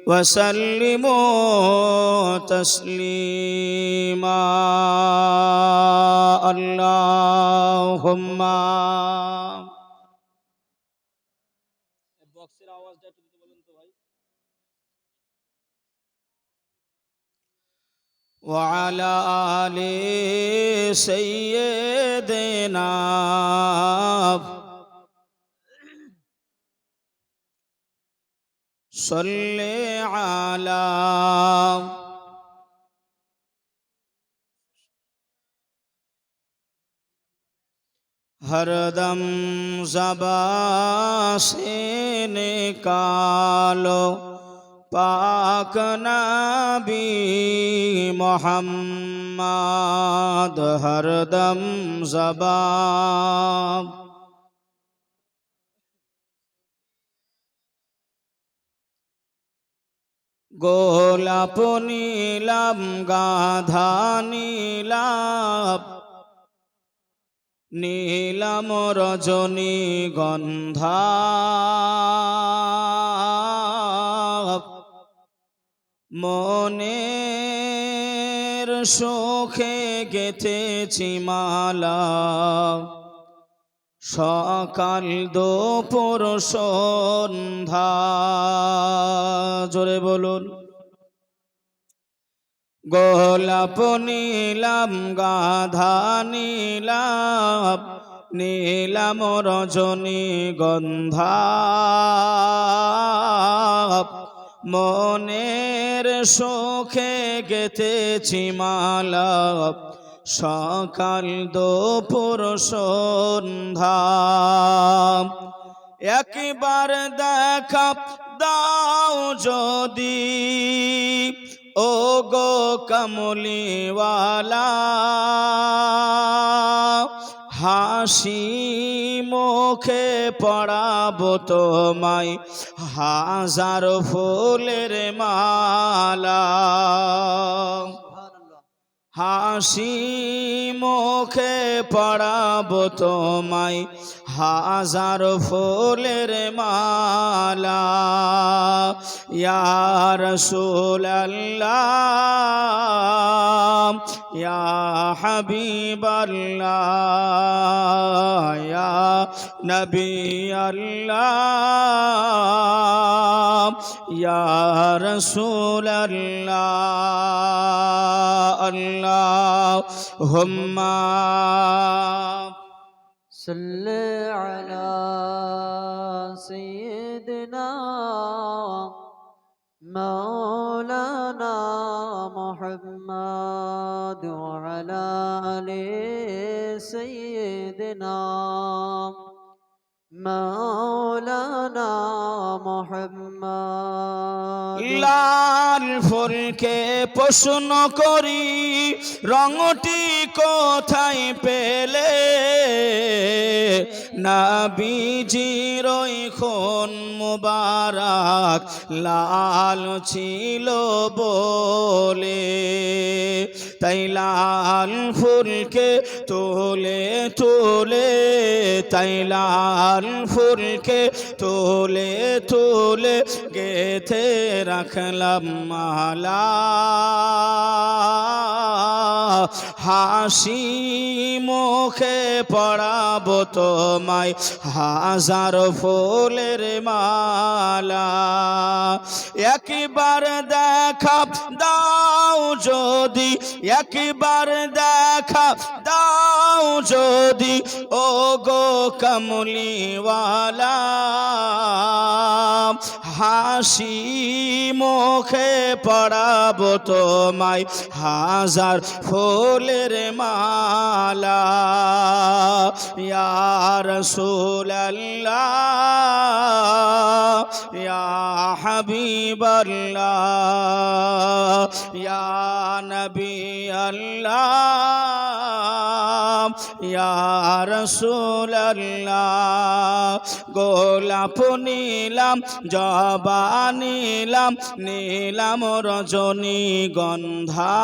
وسلموا تسليما اللهم وعلى آل سيدنا صل على हरदम ज़बां से निकालो पाक नबी मोहम्मद हरदम ज़बां গোলাপ নীলাম গাধা নীলাম নীলাম রজনী গন্ধা মনের সুখে গেঁথেছি মালা সকাল দুপুর সন্ধ্যা জোরে বলুন গোলাপ নীলাম গাধা নীলাম নীলাম রজনী গন্ধা মনের সুখে গেঁথেছি মালা সকাল দুপুর সন্ধ্যা একবার দেখা দাও যদি ও গো কমলিওয়ালা হাসি মুখে পড়াবো তোমায় হাজার ফুলের মালা হাসি মুখে পড়াবো তোমায় হাজার ফুলের মালা ইয়া রাসূলুল্লাহ ইয়া হাবিবাল্লাহ ইয়া নবী আল্লাহ ইয়া রাসূলুল্লাহ আল্লাহুম্মা صلِّ على سيدنا مولانا محمد وعلى آل سيدنا مولانا محمد লাল ফুলকে প্রশ্ন করি রঙটি কোথায় পেলে নবীজির ওই খুন মুবারক লাল ছিল বলে তাই লাল ফুলকে তোলে তোলে তাই লাল ফুলকে তোলে তোলে গেথে রাখলাম মালা হাসি মুখে পড়াবো তোমায় হাজার ফুলের মালা একবার দেখা দাও যদি একবার দেখা দাও যদি ও গো কমলিওয়ালা হাসি মুখে পড়াবো তোমায় হাজার ফুলের মালা ইয়া রাসূলুল্লাহ ইয়া হাবিবাল্লাহ ইয়া নবী আল্লাহ ইয়া রাসূলুল্লাহ গোলাপ নিলাম জবা নিলাম নীলাম রজনীগন্ধা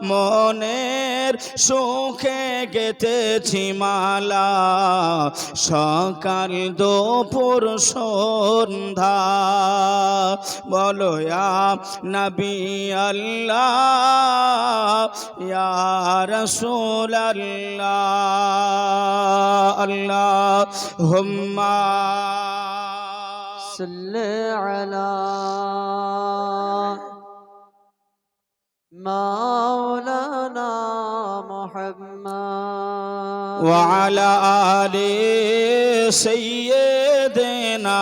মনের সুখে গেতেছি মালা সকাল দুপুর সন্ধ্যা বলো ইয়া নবী আল্লাহ ইয়া রাসূলুল্লাহ আল্লাহুম্মা সাল্লি আলা মাওলানা মুহাম্মদ ওয়া আলা আলি সাইয়্যিদিনা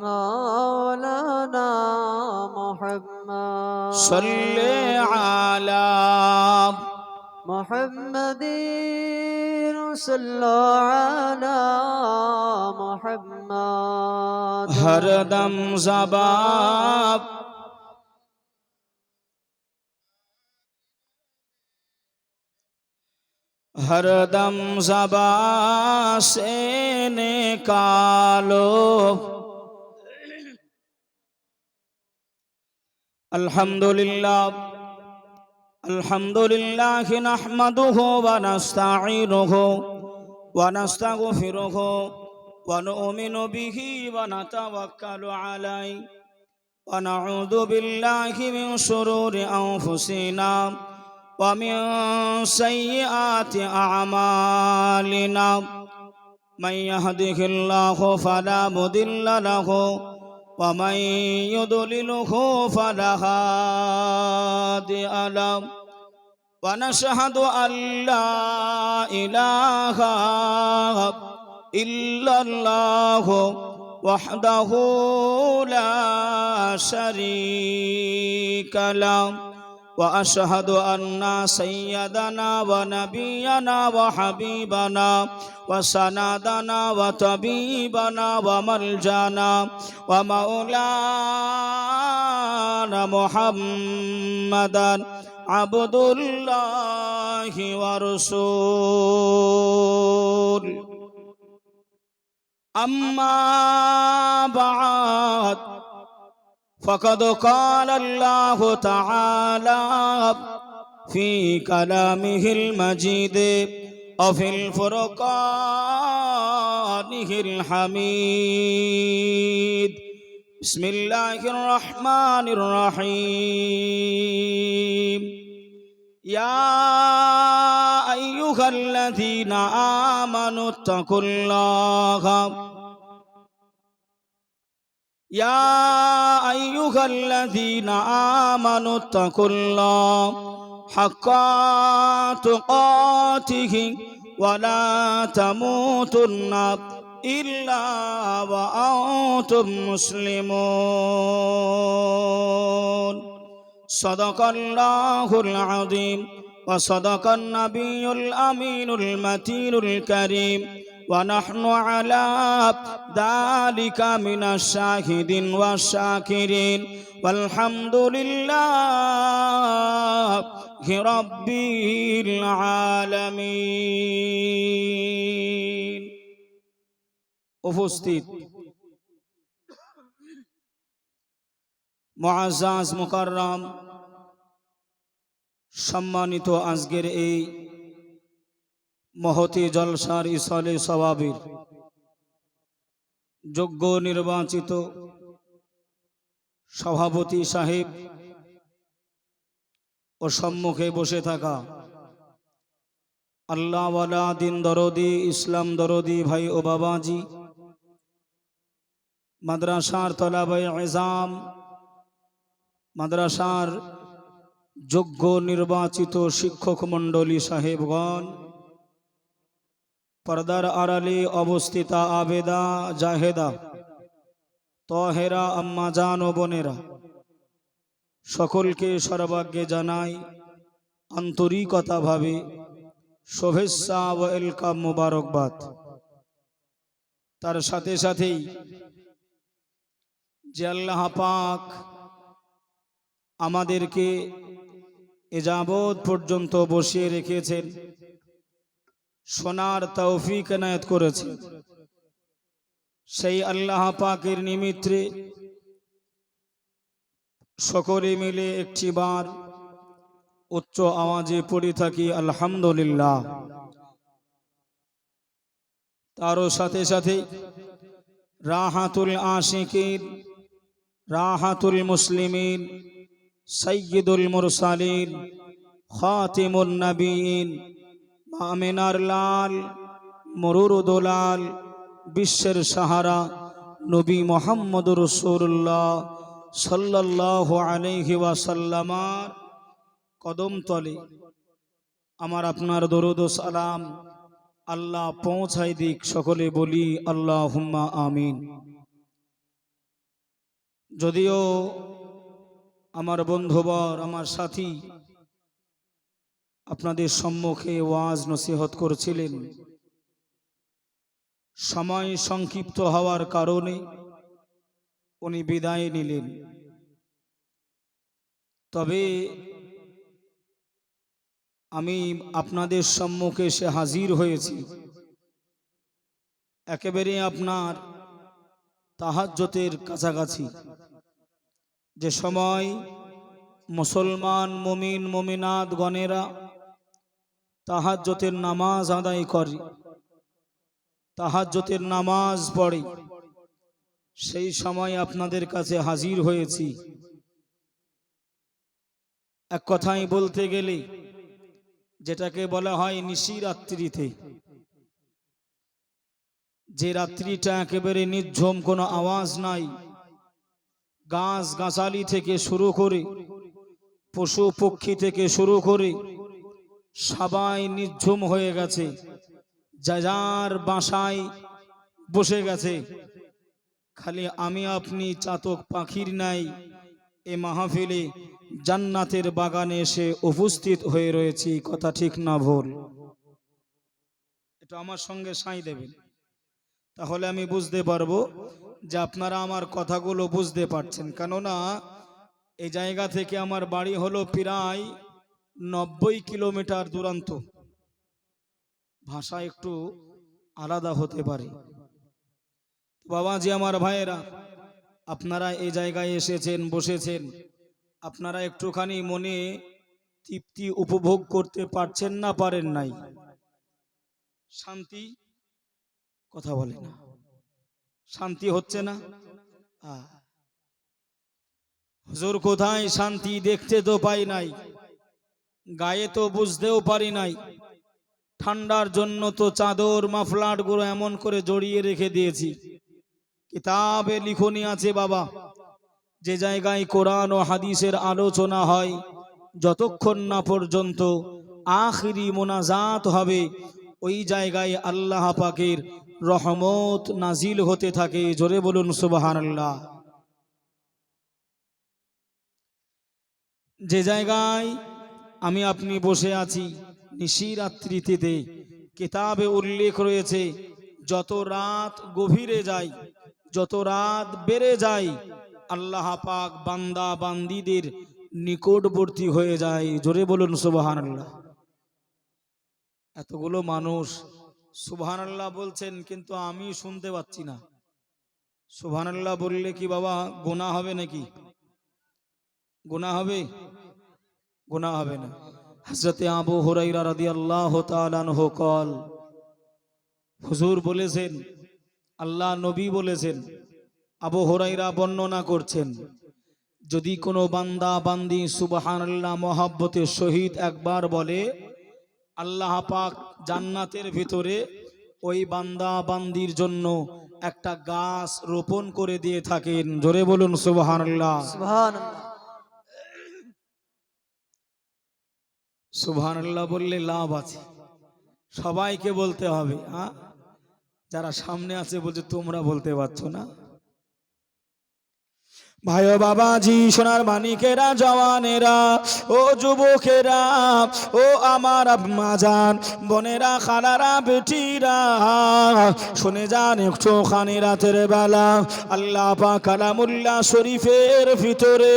মাওলানা মুহাম্মদ সাল্লি আলা মুহাম্মাদিন সাল্লু আলা মুহাম্মদ হরদম জবাব हरदम ज़बा से निकालो अल्हम्दुलिल्लाह अल्हम्दुलिल्लाह नहमदुहु व नस्तईनुहु व नस्तगफिरुहु व नु'मिनु बिही व नतवक्कलु अलैहि व नऊज़ु बिल्लाहि मिन शुरूरि अनफुसिना ومن سيئات أعمالنا من يهده الله فلا مضل له ومن يضلله فلا هادي له ونشهد أن لا إله إلا الله وحده لا شريك له وأشهد أن سيدنا ونبينا وحبيبنا وسندنا وطبيبنا وملجانا ومولانا محمدا عبد الله ورسوله أما بعد فقد قال الله تعالى في كلامه المجيد وفي الفرقانه الحميد بسم الله الرحمن الرحيم يا أيها الذين آمنوا اتقوا الله يا أيها الذين آمنوا اتقوا الله حق تقاته ولا تموتن إلا وأنتم مسلمون صدق الله العظيم وصدق النبي الأمين المتين الكريم ونحن على ذلك من الشاهدين والشاكرين والحمد لله رب العالمين উপস্থিত মুআজ্জাজ মুকাররম সম্মানিত আজকের এই মহতি জলসার ইসালে সওয়াবের যোগ্য নির্বাচিত সভাপতি সাহেব ও সম্মুখে বসে থাকা আল্লাহওয়ালা দিন দরদি ইসলাম দরদি ভাই ও বাবাজি মাদ্রাসার তলাবায়ে ইজাম মাদ্রাসার যোগ্য নির্বাচিত শিক্ষক মণ্ডলী সাহেবগণ পর্দার আড়ালে অবস্থিতা আবেদা জাহেদা তহেরা আম্মা জান ও বোনেরা সকলকে সর্বাগ্যে জানাই আন্তরিকতাভাবে শুভেচ্ছা ও ওয়েলকাম মোবারকবাদ। তার সাথে সাথেই যে আল্লাহ পাক আমাদেরকে এ যাবৎ পর্যন্ত বসিয়ে রেখেছেন, শোনার তৌফিক এনায়েত করেছেন, সেই আল্লাহ পাকের নিমিত্তে সকলে মিলে একটিবার উচ্চ আওয়াজে পড়ে থাকি আলহামদুলিল্লাহ। তারও সাথে সাথে রাহাতুল আশিকিন, রাহাতুল মুসলিমিন, সাইয়্যিদুল মুরসালিন, খাতিমুন নবীন, আমিনার লাল, মরুর দোলাল, বিশ্বের সাহারা নবী মুহাম্মদুর রাসূলুল্লাহ সাল্লাল্লাহু আলাইহি ওয়াসাল্লামার কদম তলে আমার আপনার দরুদ ও সালাম আল্লাহ পৌঁছায় দিক। সকলে বলি আল্লাহুম্মা আমিন। যদিও আমার বন্ধুবর, আমার সাথী আপনাদের সম্মুখে ওয়াজ নসিহত করছিলেন, সময় সংক্ষিপ্ত হওয়ার কারণে উনি বিদায় নিলেন। তবে আমি আপনাদের সম্মুখে এসে হাজির হয়েছি একেবারে আপনার তাহাজ্জুদের কাছাকাছি, যে সময় মুসলমান মুমিন মুমিনাত গণেরা তাহাজ্জুদের নামাজ আদায় করে, তাহাজ্জুদের নামাজ পড়ে, সেই সময় আপনাদের কাছে হাজির হয়েছি। এক কথায় বলতে গেলে যেটাকে বলা হয় নিশিরাত্রিতে, যে রাত্রিটা একেবারে নির্ঝুম, কোনো আওয়াজ নাই, গাছ গাছালি থেকে শুরু করে পশু পক্ষী থেকে শুরু করে সবাই নির্ঝুম হয়ে গেছে, যার বাসায় বসে গেছে। খালি আমি আপনি চাতক পাখির নাই এ মাহফিলে জান্নাতের বাগানে এসে উপস্থিত হয়ে রয়েছি। কথা ঠিক না ভুল? এটা আমার সঙ্গে সাই দেবেন, তাহলে আমি বুঝতে পারবো যে আপনারা আমার কথাগুলো বুঝতে পারছেন। কেননা এই জায়গা থেকে আমার বাড়ি হলো প্রায় 90 কিলোমিটার দূরান্ত। ভাষা একটু আলাদা হতে পারে। বাবাজি, আমার ভাইয়েরা, আপনারা এই জায়গায় এসেছেন, বসেছেন, আপনারা একটুখানি মনে তৃপ্তি উপভোগ করতে পারছেন না পারেন নাই? শান্তি, কথা বলে না, শান্তি হচ্ছে না? হুজুর কোথায় শান্তি? দেখতে তো পাই নাই, গায়ে তো বুঝতেও পারি নাই। ঠান্ডার জন্য তো চাদর মাফলার গুলো এমন করে জড়িয়ে রেখে দিয়েছি। কিতাবে লিখনি আছে বাবা, যে জায়গায় কোরআন ও হাদিসের আলোচনা হয়, যতক্ষণ না পর্যন্ত আখিরি মোনাজাত হবে, ওই জায়গায় আল্লাহ পাকের রহমত নাজিল হতে থাকে। জোরে বলুন সুবহানাল্লাহ। যে জায়গায় আমি আপনি বসে আছি নিশিরাত্রিতে, কিতাবে উল্লেখ রয়েছে, যত রাত গভীরে যায়, যত রাত বেড়ে যায়, আল্লাহ পাক বান্দা বান্দীদের নিকটবর্তী হয়ে যায়। জোরে বলুন সুবহানাল্লাহ। এতগুলো মানুষ সুবহানাল্লাহ বলছেন, কিন্তু আমি শুনতে পাচ্ছি না। সুবহানাল্লাহ বললে কি বাবা গুনাহ হবে নাকি? গুনাহ হবে? গুনাহ হবে না। হযরতে আবু হুরায়রা রাদিয়াল্লাহু তাআলা আনহু কল, হুজুর বলেছেন, আল্লাহ নবী বলেছেন, আবু হুরায়রা বর্ণনা করছেন, যদি কোনো বান্দা বান্দি সুবহানাল্লাহ মহব্বতের সহিত একবার বলে, আল্লাহ পাক জান্নাতের ভিতরে ওই বান্দা বান্দির জন্য একটা গাছ রোপণ করে দিয়ে থাকেন। জোরে বলুন সুবহানাল্লাহ। সুবহানাল্লাহ। সুবহানাল্লাহ বললে লাভ আছে, সবাইকে বলতে হবে। যারা সামনে আছে বলছে তোমরা বলতে পারছো না। ভাই ও বাবাজি, সোনার মানিকেরা, জওয়ানেরা, ও যুবকেরা, ও আমার আম্মাজান, বোনেরা, খালারা, বেটিরা, শুনে যান একটুখানি রাতের বেলা আল্লাহ পাক কালামুল্লাহ শরীফের ভিতরে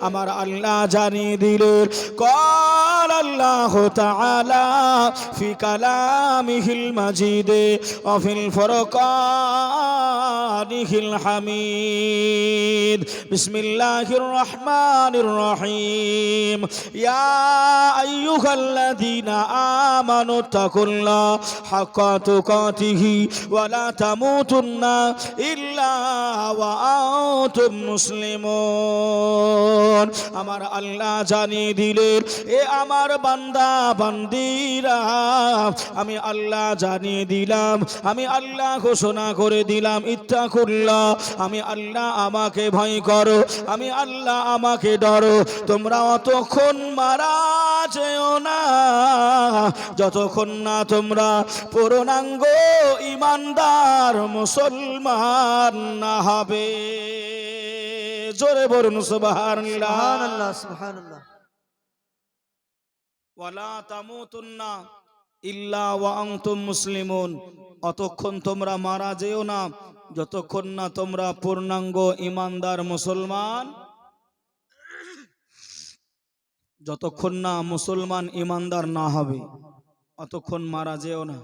আমার আল্লাহ জানিয়ে দিলেন, قال الله تعالى في كلامه المجيد وفي الفرقانه الحميد بسم الله الرحمن الرحيم يا أيها الذين آمنوا اتقوا الله حق تقاته ولا تموتن إلا وأنتم مسلمون আমার আল্লাহ জানিয়ে দিলেন, এ আমার বান্দা বান্দিরা, আমি আল্লাহ জানিয়ে দিলাম, আমি আল্লাহ ঘোষণা করে দিলাম, ইত্তাকুল্লাহ, আমি আল্লাহ আমাকে ভয় করো, আমি আল্লাহ আমাকে ডরো, তোমরা অতক্ষণ মারা যেও না যতক্ষণ না তোমরা পূর্ণাঙ্গ ঈমানদার মুসলমান না হবে। জোরে বলুন সুবহানাল্লাহ। সুবহানাল্লাহ, সুবহানাল্লাহ। ওয়ালা তামুতুন্না ইল্লা ওয়া আনতুম মুসলিমুন, অতক্ষণ তোমরা মারা যেও না যতক্ষণ না তোমরা পূর্ণাঙ্গ ঈমানদার মুসলমান, যতক্ষণ না মুসলমান ঈমানদার না হবে অতক্ষণ মারা যেও না।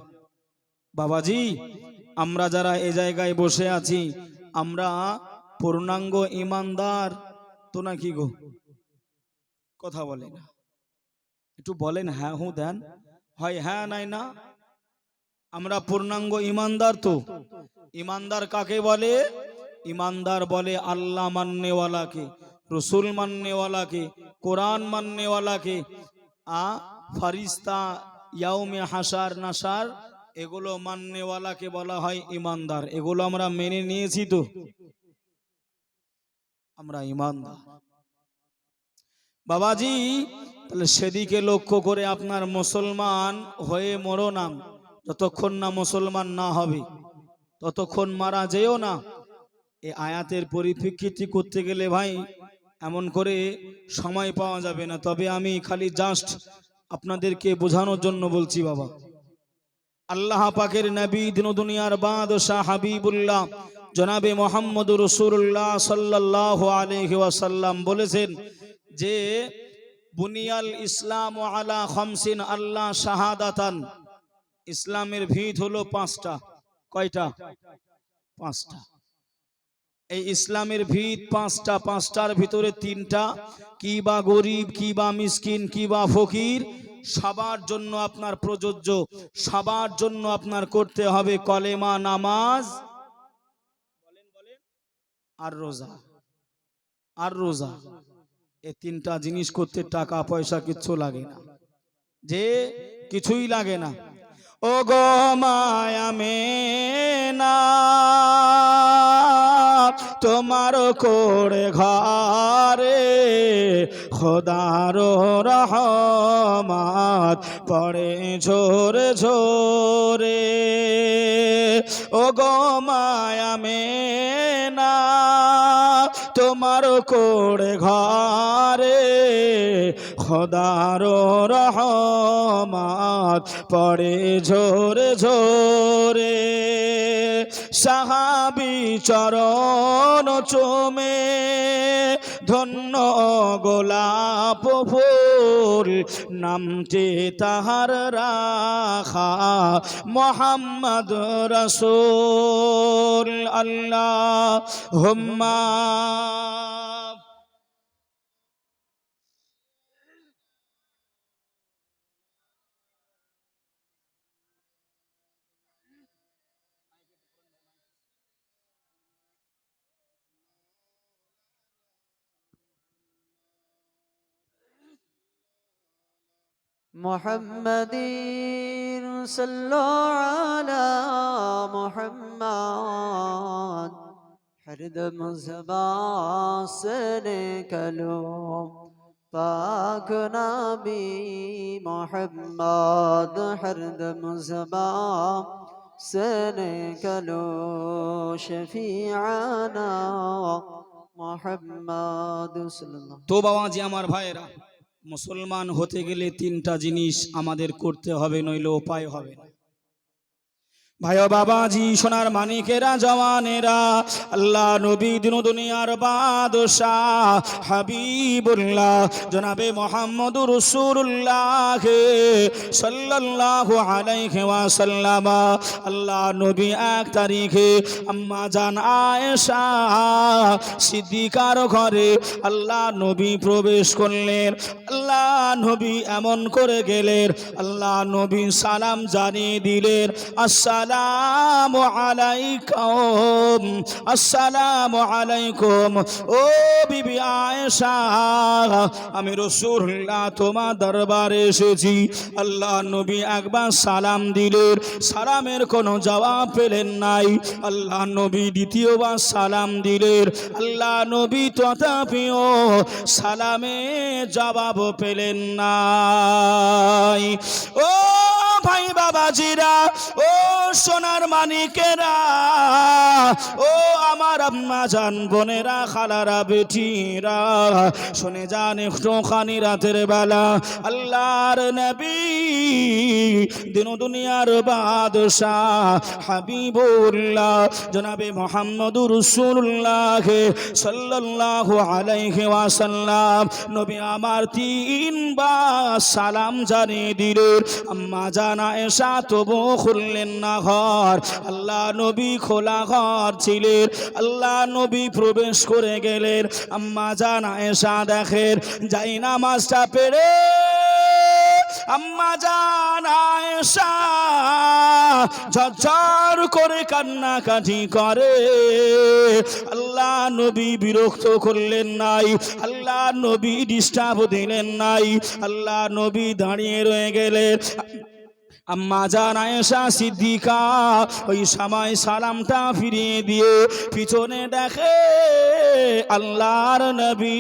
বাবাজি, আমরা যারা এ জায়গায় বসে আছি, আমরা পূর্ণাঙ্গ ঈমানদার তো নাকি গো? কথা বলে না, একটু বলেন, হ্যাঁ হু দেন, হয় হ্যাঁ নাই না। আমরা পূর্ণাঙ্গ ঈমানদার তো। ঈমানদার কাকে বলে? ঈমানদার বলে আল্লাহ মাননেওয়ালাকে, রসুল মাননেওয়ালাকে, কোরআন মাননেওয়ালাকে, ফারিস্তা, ইয়াউমে হাসার নাসার, এগুলো মাননেওয়ালাকে বলা হয় ঈমানদার। এগুলো আমরা মেনে নিয়েছি তো, আমরা ঈমানদার। বাবাজি, তাহলে সেদিকে লক্ষ্য করে আপনার মুসলমান হয়ে মরো না, যতক্ষণ না মুসলমান না হবে ততক্ষণ মারা যেও না। এই আয়াতের পরিপ্রেক্ষিতে করতে গেলে ভাই এমন করে সময় পাওয়া যাবে না, তবে আমি খালি জাস্ট আপনাদেরকে বোঝানোর জন্য বলছি। বাবা, আল্লাহ পাকের নবী দিন দুনিয়ার বাদশাহ হাবিবুল্লাহ জনাবে মুহাম্মদুর রাসূলুল্লাহ সাল্লাল্লাহু আলাইহি ওয়াসাল্লাম বলেছেন যে বুনিয়াল ইসলাম আলা খামসিন আল্লাহ শাহাদাতান, ইসলামের ভিত হলো পাঁচটা। কয়টা? পাঁচটা। এই ইসলামের ভিত পাঁচটা, পাঁচটার ভিতরে তিনটা, কি বা গরিব, কি বা মিসকিন, কি বা ফকির, সবার জন্য আপনার প্রযোজ্য, সবার জন্য আপনার করতে হবে কলেমা, নামাজ, আর রোজা। আর রোজা, এই তিনটা জিনিস করতে টাকা পয়সা কিচ্ছু লাগে না, যে কিছুই লাগে না। ও গো মায়া মেনা, তোমার করে ঘরে খোদার রহমত পড়ে ঝোরে ঝোরে। ও গো মায়া মেনা, তোমার করে ঘরে খোদার রহমত পড়ে ঝোরে ঝোরে। সাহাবী চরণ চুমে ধন্য গোলাপ ফুল, নামটি তাহার রাখা মুহাম্মদ রাসূল। আল্লাহুম্মা মুহাম্মাদিন সাল্লাল্লাহু আলা মুহাম্মাদ, হরদম ज़बां से निकलो पाक नबी मुहम्मद, हरदम ज़बां से निकलो शफीआना محمد صلى الله তো বাবাজি আমার ভাইয়েরা, মুসলমান হতে গেলে তিনটা জিনিস আমাদের করতে হবে, নইলে উপায় হবে না। ভাই ও বাবাজি, সোনার মানিকেরা, জওয়ানেরা, আল্লাহ নবী দিন দুনিয়ার বাদশাহ হাবিবুল্লাহ জনাবে মুহাম্মদুর রাসূলুল্লাহ সাল্লাল্লাহু আলাইহি ওয়াসাল্লাম, আল্লাহ নবী এক তারিখে আম্মা জান আয়েশা সিদ্দিকার ঘরে আল্লাহ নবী প্রবেশ করলেন। আল্লাহ নবী এমন করে গেলেন, আল্লাহ নবী সালাম জানিয়ে দিলেন, আসসালামু আলাইকুম, আসসালামু আলাইকুম। ও বিবি আয়েশা, আমি রাসূলুল্লাহ তোমার দরবারে এসেছি। আল্লাহ নবী একবার সালাম দিলেন, সালামের কোনো জবাব পেলেন নাই। আল্লাহ নবী দ্বিতীয়বার সালাম দিলেন, আল্লাহ নবী তথাপিও সালামে জবাব পেলেন নাই। ও ভাই বাবাজিরা, ও সোনার মানিকেরা, ও আমার আম্মা জান বোনেরা, খালারা, বেটিরা, শুনে যান একটুখানি রাতের বেলা আল্লাহর নবী দিন দুনিয়ার বাদশাহ হাবিবুল্লাহ জনাবে মুহাম্মদুর রাসূলুল্লাহ সাল্লাল্লাহু আলাইহি ওয়াসাল্লাম নবী আমার তিনবার সালাম জানিয়ে দিলেন। আম্মা জান আয়েশা তবু খুললেন না ঘর। আল্লাহ নবী খোলা ঘর ছিলেন, আল্লাহ নবী প্রবেশ করে গেলেন। আম্মা জান আয়েশা দেখেন যাই নামাজটা পেরে আম্মা জান আয়েশা ঝরঝর করে কান্নাকাটি করে। আল্লাহ নবী বিরক্ত করলেন নাই, আল্লাহ নবী ডিস্টার্ব দিলেন নাই, আল্লাহ নবী দাঁড়িয়ে রয়ে গেলেন। আম্মা জান আয়েশা সিদ্দিকা ওই সময় সালামটা ফিরিয়ে দিয়ে পিছনে দেখে আল্লাহর নবী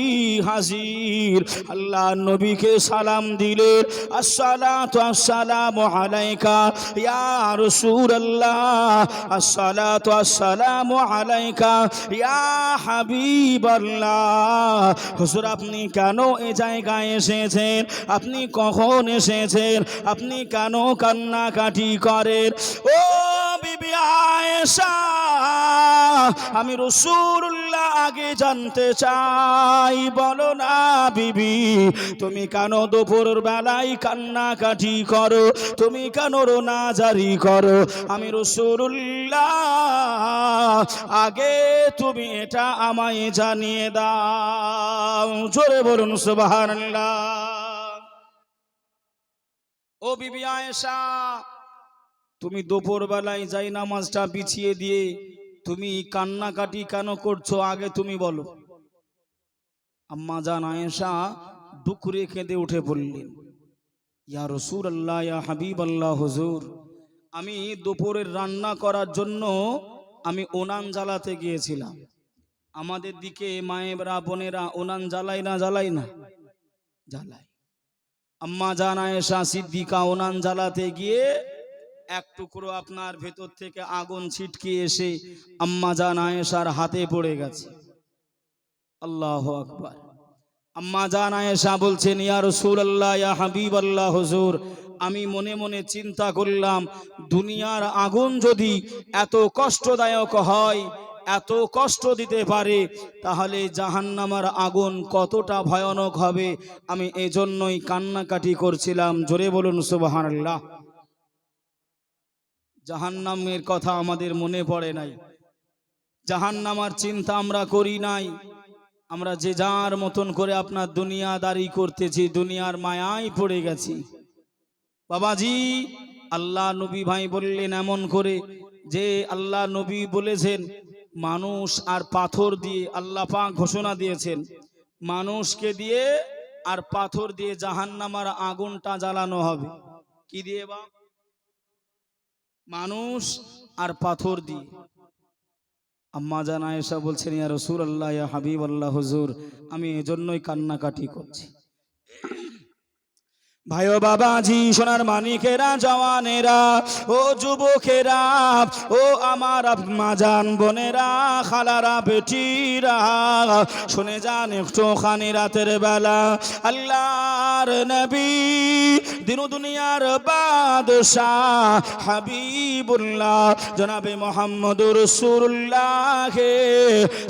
হাজির। আল্লাহ নবীকে সালাম দিলেন, আসসালাতু আসসালামু আলাইকা ইয়া রাসূলুল্লাহ, আসসালাতু আসসালামু আলাইকা ইয়া হাবিবাল্লাহ। হুজুর আপনি কেন এই জায়গায় এসেছেন? আপনি কখন এসেছেন? আপনি কেন কান্নাকাটি করেন? ও বিবি আয়েশা, আমি রাসূলুল্লাহ আগে জানতে চাই, বলো না বিবি, তুমি কেন দুপুর বেলায় কান্নাকাটি করো? তুমি কেন রোনা জারি করো? আমি রাসূলুল্লাহ, আগে তুমি এটা আমায় জানিয়ে দাও। জোরে বলুন সুবহানাল্লাহ। ও বিবি আয়েশা, তুমি দুপুর বেলায় যাই নামাজটা বিছিয়ে দিয়ে তুমি কান্নাকাটি কেন করছো? আগে তুমি বলো। আম্মা জান আয়েশা দুকুরে কেঁদে উঠে বললেন, ইয়া রাসূলুল্লাহ, ইয়া হাবিবাল্লাহ, হুজুর আমি দুপুরের রান্না করার জন্য আমি উনান জ্বালাতে গিয়েছিলাম। আমাদের দিকে মায়েরা বোনেরা উনান জ্বালায় না? জ্বালায় না? জ্বালায়। আম্মা জান আয়েশা সিদ্দিকা উনান জ্বালাতে গিয়ে এক টুকরো আপনার ভেতর থেকে আগুন ছিটকে এসে আম্মা জান আয়েশার হাতে পড়ে গেছে। আল্লাহু আকবার। আম্মা জান আয়েশা বলছেন, ইয়া রাসূলুল্লাহ, ইয়া হাবিবাল্লাহ, হুজুর আমি মনে মনে চিন্তা করলাম, দুনিয়ার আগুন যদি এত কষ্টদায়ক হয়, এত কষ্ট দিতে পারে, তাহলে জাহান্নামের আগুন কতটা ভয়ানক হবে। আমি এজন্যই কান্নাকাটি করছিলাম। জোরে বলুন সুবহানাল্লাহ। জাহান্নামের কথা আমাদের মনে পড়ে নাই, জাহান্নামের চিন্তা আমরা করি নাই। আমরা যে যার মতন করে আপনার দুনিয়াদারি করতেছি, দুনিয়ার মায়ায় পড়ে গেছি। বাবাজি, আল্লাহ নবী ভাই বললেন এমন করে যে আল্লাহ নবী বলেছেন মানুষ আর পাথর দিয়ে, আল্লাহ পাক ঘোষণা দিয়েছেন মানুষকে দিয়ে আর পাথর দিয়ে জাহান্নামের আগুনটা জ্বালানো হবে। কি দিয়ে? বা মানুষ আর পাথর দিয়ে। আম্মা জান আয়েশা বলছেন, ইয়া রাসূলুল্লাহ, ইয়া হাবিবাল্লাহ, হুজুর আমি এজন্যই কান্নাকাটি করছি। ভাই ও বাবাজি, সোনার মানিকেরা, জওয়ানেরা, ও যুবকেরা, ও আমার মাজান বোনেরা, খালারা, বেটিরা, শুনে যান একটুখানি রাতের বেলা আল্লাহর নবী, দিন দুনিয়ার বাদশাহ হাবিবুল্লাহ জনাবে মুহাম্মদুর রাসূলুল্লাহ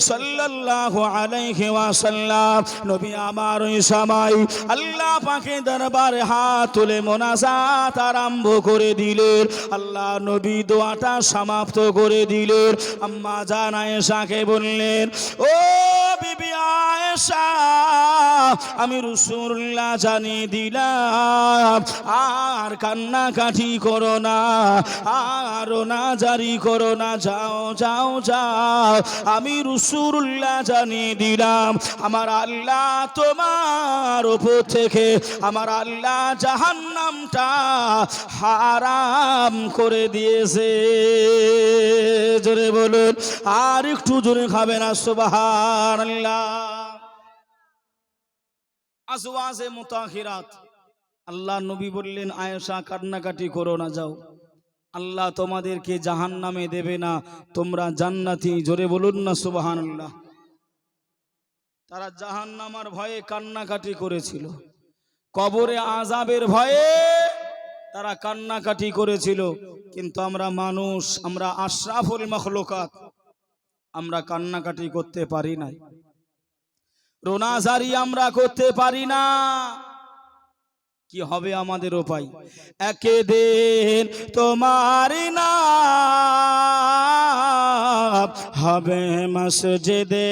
সাল্লাল্লাহু আলাইহি ওয়াসাল্লাম, নবী আমার ওই সময় আল্লাহ পাকের দরবারে হাত তুলে মোনাজাত আরম্ভ করে দিলেন। আল্লাহ নবী দোয়াটা সমাপ্ত করে দিলেন। আম্মা জান আয়েশাকে বললেন, ও বিবি আয়েশা, আমি রাসূলুল্লাহ জানিয়ে দিলাম, আর কান্নাকাটি করো না, আর না জারি করো না, যাও যাও যাও, আমি রাসূলুল্লাহ জানিয়ে দিলাম, আমার আল্লাহ তোমার উপর থেকে, আমার আল্লাহ জাহান্নামটা হারাম করে দিয়েছে। জোরে বলুন, আর একটু জোরে খাবে না সুবহানাল্লাহ। আজওয়াজে মুতাহিরাত, আল্লাহ নবী বললেন, আয়েশা কান্নাকাটি করো না, যাও, আল্লাহ তোমাদেরকে জাহান্নামে দেবে না, তোমরা জান্নাতি। জোরে বলুন না সুবহানাল্লাহ। তারা জাহান্নামার ভয়ে কান্নাকাটি করেছিল, কবরে আযাবের ভয়ে তারা কান্নাকাটি করেছিল। কিন্তু আমরা মানুষ, আমরা আশরাফুল মাখলুকাত, আমরা কান্নাকাটি করতে পারি না, রোনাজারি আমরা করতে পারি না। কি হবে আমাদের উপায়? একে দিন তোমার নাম হবে মসজিদে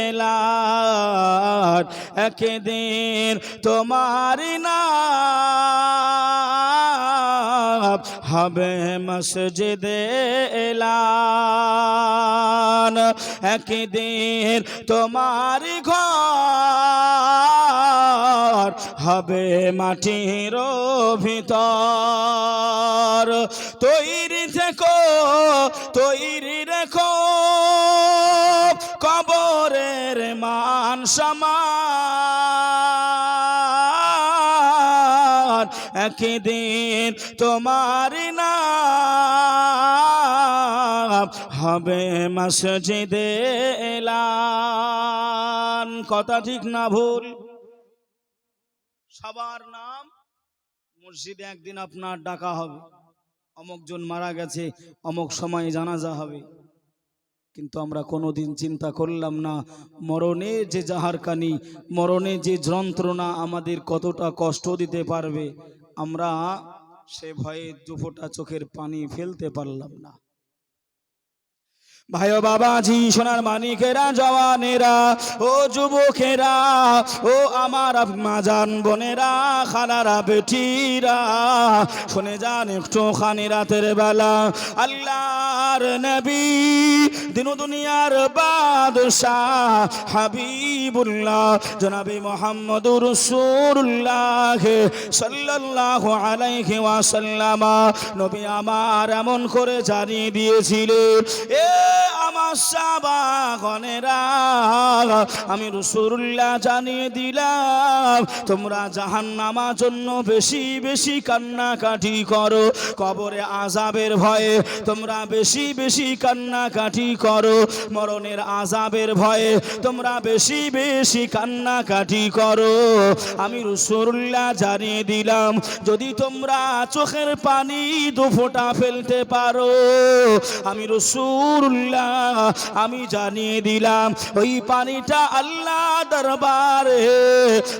এলার, একে দিন তোমার নাম হবে মসজিদে এলান, একদিন তোমার ঘর হবে মাটির ভিতর। তৈরি থেকো, তৈরি রেখো কবরের মান সমান, একদিন তোমার নাম হবে মসজিদে এলান। কথা ঠিক না ভুল? সবার নাম মসজিদে একদিন আপনার ডাকা হবে, অমুকজন মারা গেছে, অমুক সময়ে জানাজা হবে। কিন্তু আমরা কোনোদিন চিন্তা করলাম না মরণে যে জাহারকানি, মরণে যে যন্ত্রণা আমাদের কতটা কষ্ট দিতে পারবে। আমরা সে ভয়ে দুফোঁটা চোখের পানি ফেলতে পারলাম না। ভাই ও বাবাজি, সোনার মানিকেরা, জওয়ানেরা, ও যুবকেরা, ও আমার মাজান বোনেরা, খালারা, বেটিরা, শুনে যান একটুখানি রাতের বেলা আল্লাহর নবী, দিন দুনিয়ার বাদশাহ হাবিবুল্লাহ জনাবে মুহাম্মদুর রাসূলুল্লাহ সাল্লাল্লাহু আলাইহি ওয়াসাল্লাম, নবী আমার এমন করে জানিয়ে দিয়েছিলেন, এ আমার সাহাবাগণেরা, আমি রাসূলুল্লাহ জানিয়ে দিলাম, তোমরা জাহান্নামের জন্য বেশি বেশি কান্নাকাটি করো, কবরে আযাবের ভয়ে তোমরা বেশি বেশি কান্নাকাটি করো, মরণের আযাবের ভয়ে তোমরা বেশি বেশি কান্নাকাটি করো। আমি রাসূলুল্লাহ জানিয়ে দিলাম, যদি তোমরা চোখের পানি দুফোঁটা ফেলতে পারো, আমি রাসূলুল্লাহ আমি জানিয়ে দিলাম, ওই পানিটা আল্লাহ দরবারে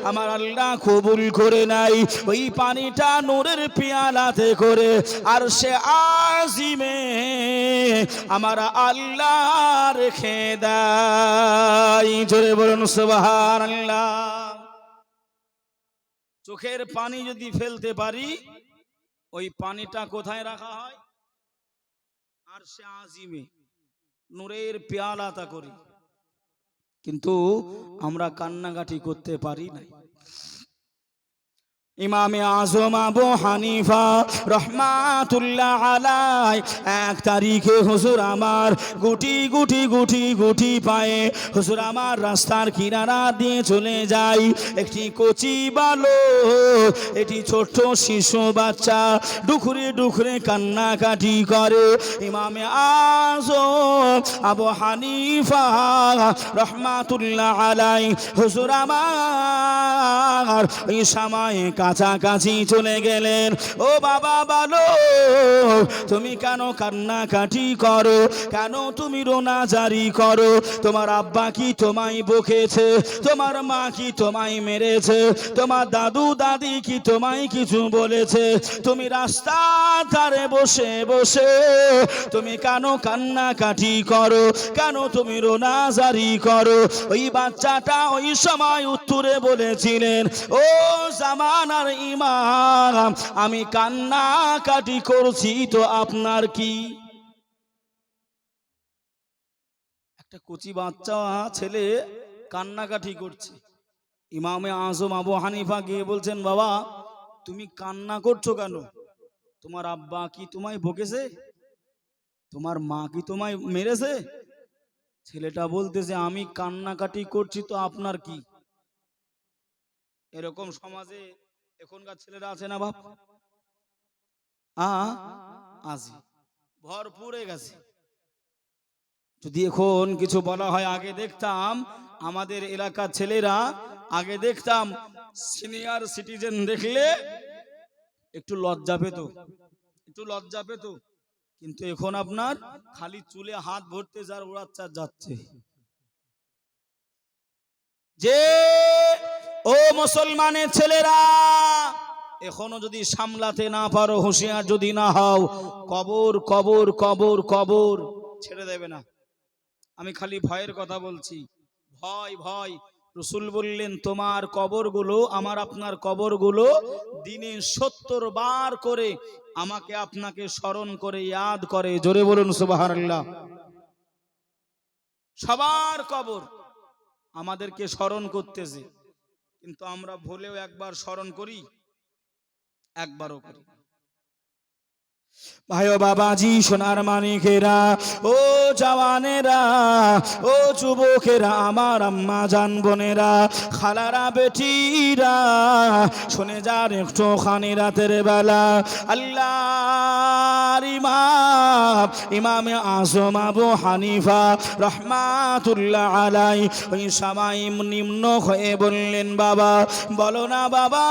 আমার আল্লাহ কবুল করে নাই, ওই পানিটা নূরের পেয়ালাতে করে আর সে আজিমে আমার আল্লাহ রেখে দেয়। জোরে বলুন সুবহানাল্লাহ। চোখের পানি যদি ফেলতে পারি, ওই পানিটা কোথায় রাখা হয়? আর সে আজিমে নূরের পেয়ালাতা করি। কিন্তু আমরা কান্নাকাটি করতে পারি না। ইমামে আজম আবু হানিফা রহমাতুল্লাহ আলাই 1 তারিখে হুজুর আমার গুটি গুটি গুটি গুটি পায়ে হুজুর আমার রাস্তার কিনারা দিয়ে চলে যায়। একটি কচি বালক, এটি ছোট্ট শিশু বাচ্চা ডুকরে ডুকরে কান্নাকাটি করে। ইমামে আজম আবু হানিফা রহমাতুল্লাহ আলাই হুজুর আমার এই সময় কাছাকাছি চলে গেলেন। ও বাবা বলো, তুমি কেন কান্নাকাটি করো, কেন তুমি রোনা জারি করো? তোমার আব্বা কি তোমায় বকেছে? তোমার মা কি তোমায় মেরেছে? তোমার দাদু দাদি কি তোমায় কিছু বলেছে? তুমি রাস্তার ধারে বসে বসে তুমি কেন কান্নাকাটি করো, কেন তুমি রোনা জারি করো? ওই বাচ্চাটা ওই সময় উত্তরে বলেছিলেন, ও জামানার ইমাম, আমি কান্নাকাটি করছি তো আপনার কি? একটা কচি বাচ্চা ছেলে কান্নাকাটি করছে। ইমামে আজম আবু হানিফা গিয়ে বলছেন, বাবা তুমি কান্না করছো কেন? তোমার আব্বা কি তোমায় বকেছে? তোমার মা কি তোমায় মেরেছে? ছেলেটা বলতেছে, আমি কান্নাকাটি করছি তো আপনার কি? এরকম সমাজে এখনকার ছেলেরা আছে না বাপ? আছে, ভরপুর হয়ে গেছে। যদি এখন কিছু বলা হয়, আগে দেখতাম আমাদের এলাকার ছেলেরা, আগে দেখতাম সিনিয়র সিটিজেন দেখলে একটু লজ্জা পেত, একটু লজ্জা পেত। কিন্তু এখন আপনার খালি চুলে হাত ভরতে যার ওড়াচ্ছা যাচ্ছে। যে ও মুসলমানের ছেলেরা, এখনো যদি সামলাতে না পারো, হুঁশিয়ার যদি না হও, কবর কবর কবর কবর ছেড়ে দেবে না। আমি খালি ভয়ের কথা বলছি, ভয় ভয়। রসুল বললেন, তোমার কবরগুলো, আমার আপনার কবরগুলো দিনে 70 বার করে আমাকে আপনাকে স্মরণ করে ইয়াদ করে। জোরে বলুন সুবহানাল্লাহ। সবার কবর আমাদেরকে স্মরণ করতেছে, কিন্তু আমরা ভুলেও একবার স্মরণ করি? একবারও করি। ভাই ও বাবাজি, সোনার মানিকেরা, ও জওয়ানেরা, ও যুবকেরা, আমার আম্মা জান বোনেরা, খালারা বেটিরা, শুনে যান একটুখানি রাতের বেলা আল্লাহর ইমাম ইমামে আজম আবু হানিফা রহমাতুল্লাহ আলাই ওই সময় নিম্ন হয়ে বললেন, বাবা বলো না বাবা,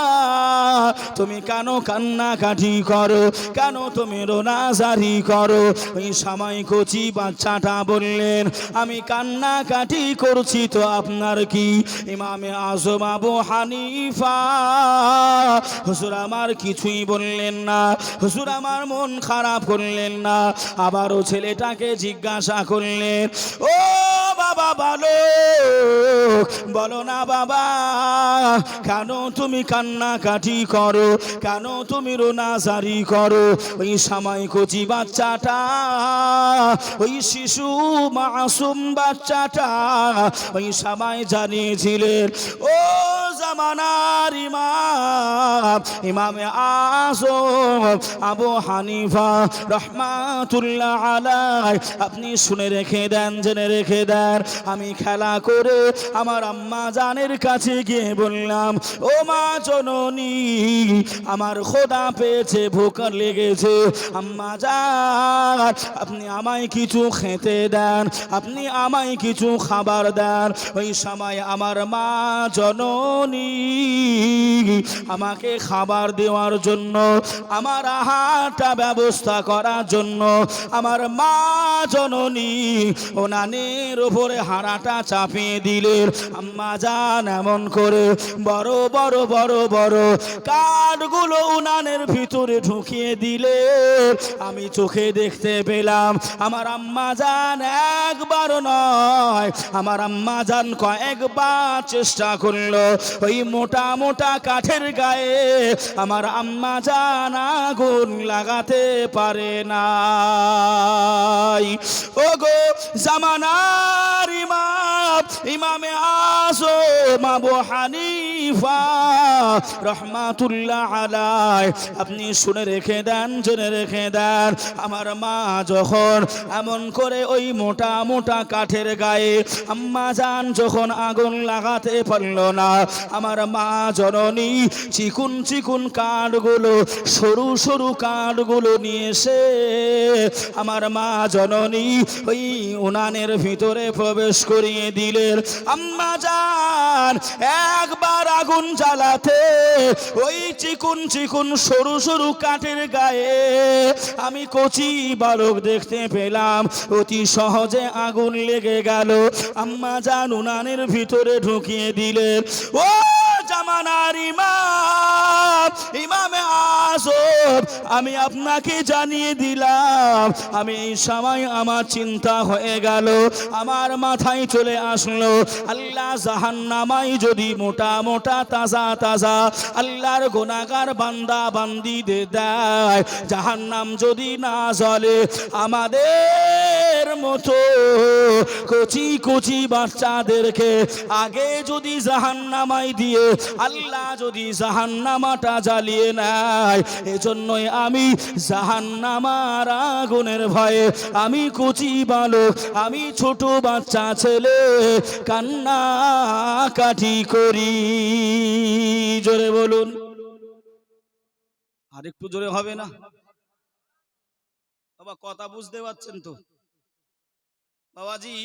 তুমি কেন কান্নাকাটি করো, কেন তুমি রোনা জারি করো? ওই সময় কচি বাচ্চাটা বললেন, আমি কান্নাকাটি করছি তো আপনার কি? ইমামে আজম আবু হানিফা হুজুর আমার কিছুই বললেন না, হুজুর আমার মন খারাপ করলেন না। আবারও ছেলেটাকে জিজ্ঞাসা করলেন, ও বাবা বলো, বলো না বাবা, কেন তুমি কান্নাকাটি করো, কেন তুমি রোনা জারি করো? ওই সময় কচি বাচ্চাটা, ওই শিশু মাসুম বাচ্চাটা ওই সময় জানিয়েছিলেন, ও জামানার ইমাম ইমামে আজম আবু হানিফা রহমাতুল্লাহ আলাই, আপনি শুনে রেখে দেন, জেনে রেখে দেন, আমি খেলা করে আমার আম্মা জানের কাছে গিয়ে বললাম, ও মা জননী, আমার খোদা পেয়েছে, ভুখ লেগেছে, আম্মা জান আপনি আমায় কিছু খেতে দেন, আপনি আমায় কিছু খাবার দেন। ওই সময় আমার মা জননী আমাকে খাবার দেওয়ার জন্য, আমার আহারটা ব্যবস্থা করার জন্য আমার মা জননী ওনানের উপরে হাড়াটা চাপিয়ে দিলেন। আম্মা জান এমন করে বড় বড় বড় বড় কাঠগুলো উনানের ভিতরে ঢুকিয়ে দিলে আমি চোখে দেখতে পেলাম আমার আম্মা জান একবার নয়, আমার আম্মা জান কয়েকবার চেষ্টা করলো ওই মোটা মোটা কাঠের গায়ে আমার আম্মা জান আগুন লাগাতে পারে না। ও গো জামানার ইমাম ইমামে আজম আবু হানিফা হানিফা রহমাতুল্লাহ আলাইহি, আপনি শুনে রেখে দেন, জেনে রেখে দেন, আমার মা যখন এমন করে ওই মোটা মোটা কাঠের গায়ে আম্মা জান যখন আগুন লাগাতে পারল না, আমার মা জননী চিকুন চিকুন কাঠগুলো, সরু সরু কাঠগুলো নিয়ে এসে আমার মা জননী ওই উনানের ভিতরে প্রবেশ করিয়ে দিলেন। আম্মা জান একবার আগুন জ্বালাতে ওই চিকুন চিকুন সরু সরু কাঠের গায়ে আমি কচি বালক দেখতে পেলাম, অতি সহজে আগুন লেগে গেল। আম্মা জান উনানের ভিতরে ঢুকিয়ে দিলেন। ও জামানার ইমাম, ইমামে আজম, আমি আপনাকে জানিয়ে দিলাম, আমি এই সময় আমার চিন্তা হয়ে গেল, আমার মাথায় চলে আসলো, আল্লাহ জাহান্নামাই যদি মোটা মোটা তাজা তাজা আল্লাহর গুনাহগার বান্দা বান্দীদের দেয়, জাহান্নাম যদি না জ্বলে, আমাদের মতো কচি কচি বাচ্চাদেরকে আগে যদি জাহান্নামাই দিয়ে আল্লাহ যদি জাহান্নামাটা জ্বালিয়ে নেয়, এজন্যই আমি জাহান্নামার আগুনের ভয়ে আমি কচি বালক, আমি ছোট বাচ্চা ছেলে কান্না কাটি করি। জোরে বলুন, আর একটু জোরে হবে না বাবা? কথা বুঝতে পারছেন তো? বাবাজি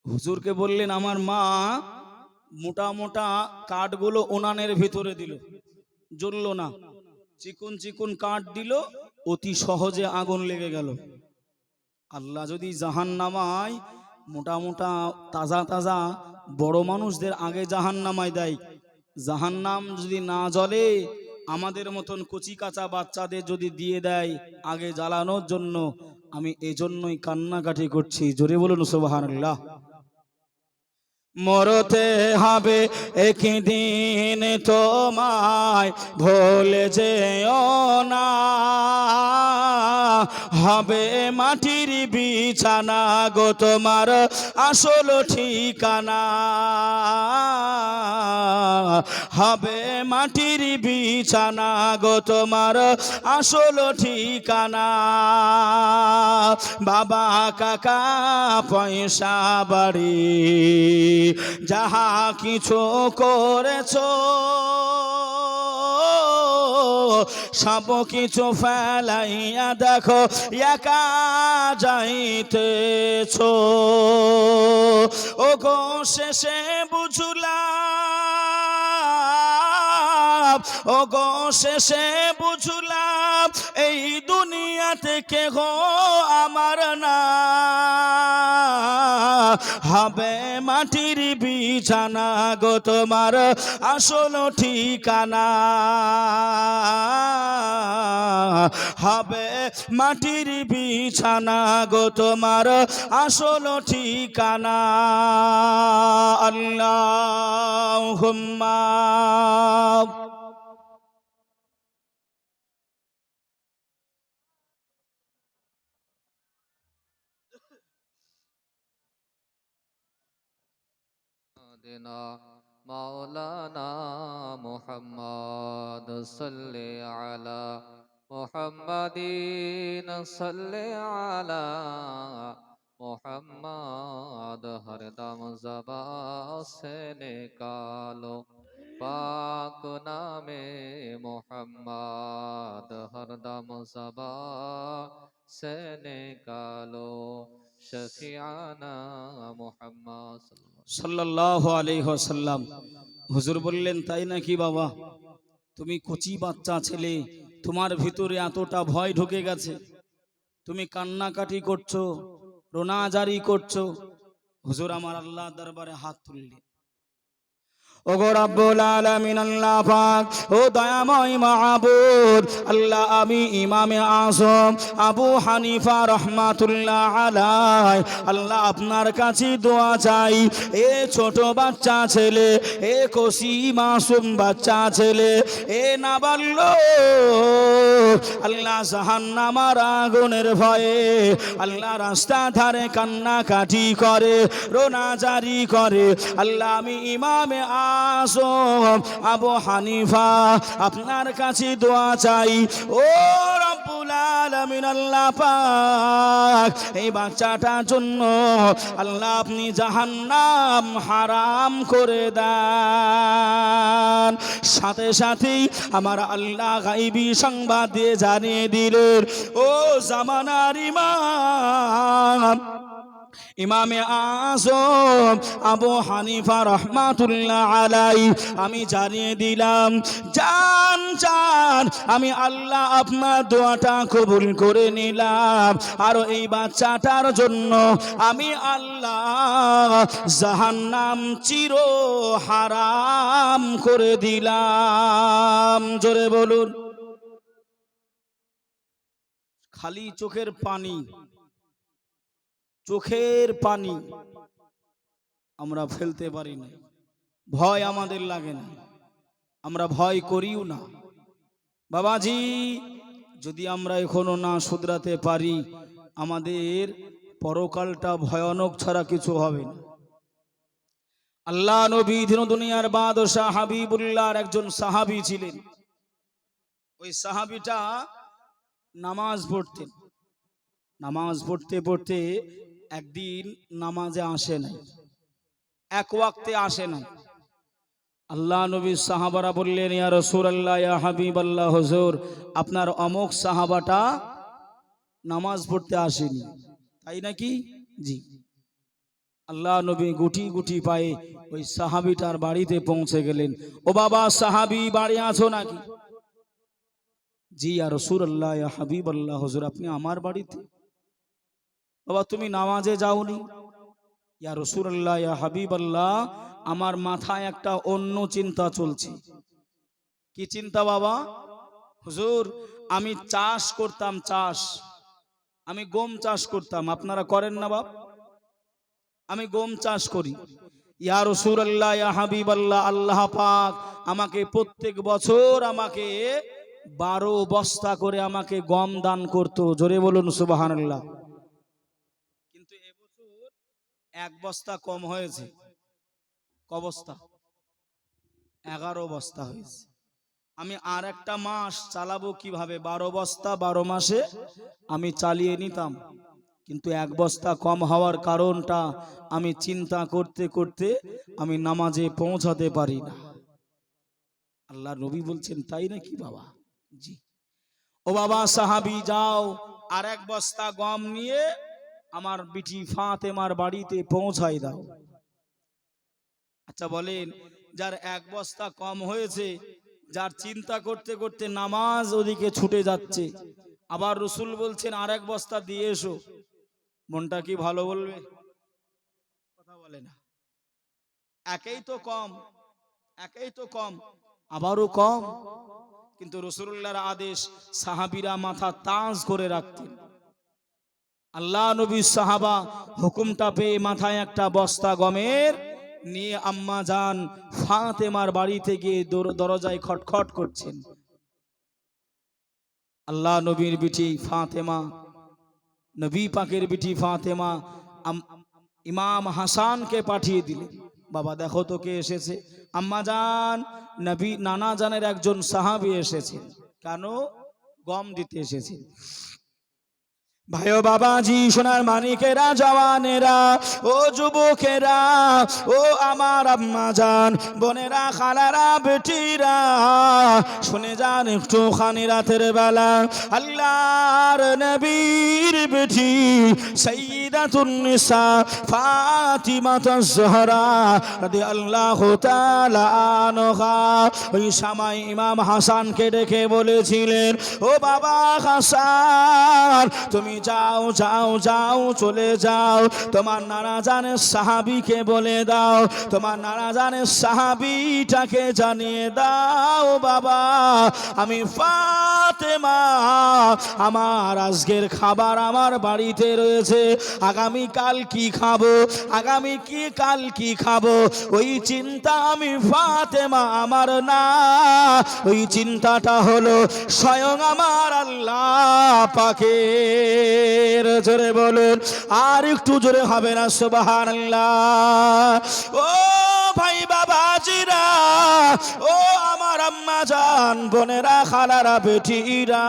হুজুরকে বললেন, আমার মা মোটা মোটা কাঠগুলো উনানের ভিতরে দিল, জ্বললো না, চিকুন চিকুন কাঠ দিল, অতি সহজে আগুন লেগে গেল। আল্লাহ যদি জাহান্নামায় মোটা মোটা তাজা তাজা বড় মানুষদের আগে জাহান্নামায় দেয়, জাহান্নাম যদি না জ্বলে, আমাদের মতন কচি কাঁচা বাচ্চাদের যদি দিয়ে দেয় আগে জ্বালানোর জন্য, আমি এজন্যই কান্নাকাটি করছি। জোরে বলুন সুবহানাল্লাহ। মরতে হবে একদিন তোমায়, ভুলে যেও না, হবে মাটির বিছানা গো তোমার আসল ঠিকানা, হবে মাটির বিছানা গো তোমার আসল ঠিকানা। বাবা কাকা পয়সা বাড়ি যাহা কিছু করেছো, সব কিছু ফেলাইয়া দেখো একা যাইতেছো। ও গো শেষে বুঝলাম, ও গো শেষে বুঝলাম, এই দুনিয়াতে কেহ আমার না, হবে মাটির বিছানা গো তোমার আসল ঠিকানা, হবে মাটির বিছানা গো তোমার আসল ঠিকানা। আল্লাহুম্মা দিনা মাওলানা মুহাম্মদ সাল্লি আলা মুহাম্মাদিন সাল্লি আলা মুহাম্মদ, হরদম জবা সে নিকালো পাক নামে মুহাম্মদ, হরদম জবা সে নিকালো শফিয়ানা মুহাম্মদ সাল্লাল্লাহু আলাইহি ওয়াসাল্লাম। হুজুর বললেন, তাই নাকি বাবা? তুমি কচি বাচ্চা ছেলে, তোমার ভিতরে এতটা ভয় ঢুকে গেছে, তুমি কান্নাকাটি করছো, রোনাজারি করছো। হুজুর আমার আল্লাহ দরবারে হাত তুললেন। ওগো রব্বুল আলামিন আল্লাহ পাক, ও দয়াময় মাহবুব আল্লাহ, আমি ইমামে আজম আবু হানিফা রহমাতুল্লাহ আলাইহি আল্লাহ আপনার কাছে দোয়া চাই, এ ছোট বাচ্চা ছেলে, এ কচি মাসুম বাচ্চা ছেলে, এ নাবালক আল্লাহ জাহান্নামের আগুনের ভয়ে আল্লাহ রাস্তা ধারে কান্নাকাটি করে, রোনাজারি করে। আল্লাহ আমি ইমামে আযম আবু হানিফা আপনার কাছে দোয়া চাই ও রব্বুল আলামিন আল্লাহ পাক এই বাচ্চাটার জন্য আল্লাহ আপনি জাহান্নাম হারাম করে দেন। সাথে সাথেই আমার আল্লাহ গায়বী সংবাদ দিয়ে জানিয়ে দিলেন ও জামানার ইমাম ইমামে আযম আবু হানিফা রাহমাতুল্লাহ আলাইহি আমি জানিয়ে দিলাম জান জান আমি আল্লাহ আপনার দোয়াটা কবুল করে নিলাম আর এই বাচ্চাটার জন্য আমি আল্লাহ জাহান্নাম চির হারাম করে দিলাম। জোরে বলুন। খালি চোখের পানি, চোখের পানি আমরা ফেলতে পারি না, ভয় আমাদের লাগে না, আমরা ভয় করিও না। বাবাজি যদি আমরা এখনো না শুধরাতে পারি আমাদের পরকালটা ভয়ানক ছাড়া কিছু হবে না। আল্লাহ নবী দিন দুনিয়ার বাদশাহ হাবিবুল্লাহর একজন সাহাবী ছিলেন। ওই সাহাবীটা নামাজ পড়তেন, নামাজ পড়তে পড়তে একদিন নামাজে আসে নাই, এক ওয়াক্তে আসে নাই। আল্লাহ নবী সাহাবারা বললেন ইয়া রাসূলুল্লাহ ইয়া হাবিবাল্লাহ হুজুর আপনার অমুক সাহাবাটা নামাজ পড়তে আসেনি, তাই নাকি? জি। আল্লাহ নবী গুটি গুটি পায়ে ওই সাহাবীটার বাড়িতে পৌঁছে গেলেন। ও বাবা সাহাবী বাড়ি আছো নাকি? জি ইয়া রাসূলুল্লাহ ইয়া হাবিবাল্লাহ হুজুর আপনি আমার বাড়িতে? বাবা তুমি নামাজে যাওনি? ইয়া রাসূলুল্লাহ ইয়া হাবিবাল্লাহ আমার মাথায় একটা অন্য চিন্তা চলছে। কি চিন্তা বাবা? হুজুর আমি চাষ করতাম, চাষ, আমি গম চাষ করতাম, আপনারা করেন না বাপ? আমি গম চাষ করি। ইয়া রাসূলুল্লাহ ইয়া হাবিবাল্লাহ আল্লাহ পাক আমাকে প্রত্যেক বছর আমাকে 12 বস্তা করে আমাকে গম দান করতো। জোরে বলুন সুবহানাল্লাহ। কিন্তু এবছর 1 বস্তা কম হয়েছে। ক বস্তা? 11 বস্তা হয়েছে। আমি আর একটা মাস চালাবো কিভাবে? 12 বস্তা 12 মাসে আমি চালিয়ে নিতাম, কিন্তু 1 বস্তা কম হওয়ার কারণটা আমি চিন্তা করতে করতে আমি নামাজে পৌঁছাতে পারি না। আল্লাহ নবী বলছেন তাই নাকি বাবা? জি। ও বাবা সাহাবী যাও আর 1 বস্তা গম নিয়ে আমার বিটি ফাতেমার বাড়িতে পৌঁছাই দাও। আচ্ছা বলেন যার 1 বস্তা কম হয়েছে, যার চিন্তা করতে করতে নামাজ ওদিকে ছুটে যাচ্ছে, আবার রসুল বলছেন আর 1 বস্তা দিয়ে এসো, মনটা কি ভালো বলবে? কথা বলে না। একেই তো কম, একেই তো কম, আবারও কম, কিন্তু রাসূলুল্লাহর আদেশ সাহাবীরা মাথা তাজ করে রাখতেন। আল্লাহ নবী সাহাবা হুকুমটা পেয়ে মাথায় একটা বস্তা গমের নিয়ে আম্মা জান ফাতেমার বাড়িতে গিয়ে দরজায় খটখট করছেন। আল্লাহ নবীর বিটি ফাতেমা, নবী পাকের বিটি ফাতেমা ইমাম হাসানকে পাঠিয়ে দিলেন, বাবা দেখো তো কে এসেছে। আম্মা জান নবী নানা জানের একজন সাহাবী এসেছেন। কেন? গম দিতে এসেছেন। ভাইও বাবাজি সোনার মানিকেরা জওয়ানেরা ও যুবকেরা ও আমার আম্মা জান বোনেরা খালারা বেটিরা শুনে যান একটু খানি রাতের বেলা আল্লাহর নবীর বেটি সাইয়্যিদাতুন নিসা ফাতিমাতুজ জোহরা রাদিয়াল্লাহু তাআলা আনহা ওই সময় ইমাম হাসানকে ডেকে বলেছিলেন ও বাবা হাসান তুমি যাও যাও যাও চলে যাও, তোমার নানা জানের সাহাবীকে বলে দাও, তোমার নানা জানের সাহাবীটাকে জানিয়ে দাও বাবা আমি ফাতেমা আমার আজকের খাবার আমার বাড়িতে রয়েছে, আগামী কাল কি খাবো, আগামী কি কাল কি খাবো ওই চিন্তা আমি ফাতেমা আমার না, ওই চিন্তাটা হলো স্বয়ং আমার আল্লাহ পাকের। জোরে বলুন, আর একটু জোরে হবে না সুবহানাল্লাহ। ও ভাই বাবাজিরা, ও আমার আম্মা জান, বোনেরা, খালারা, বেটিরা,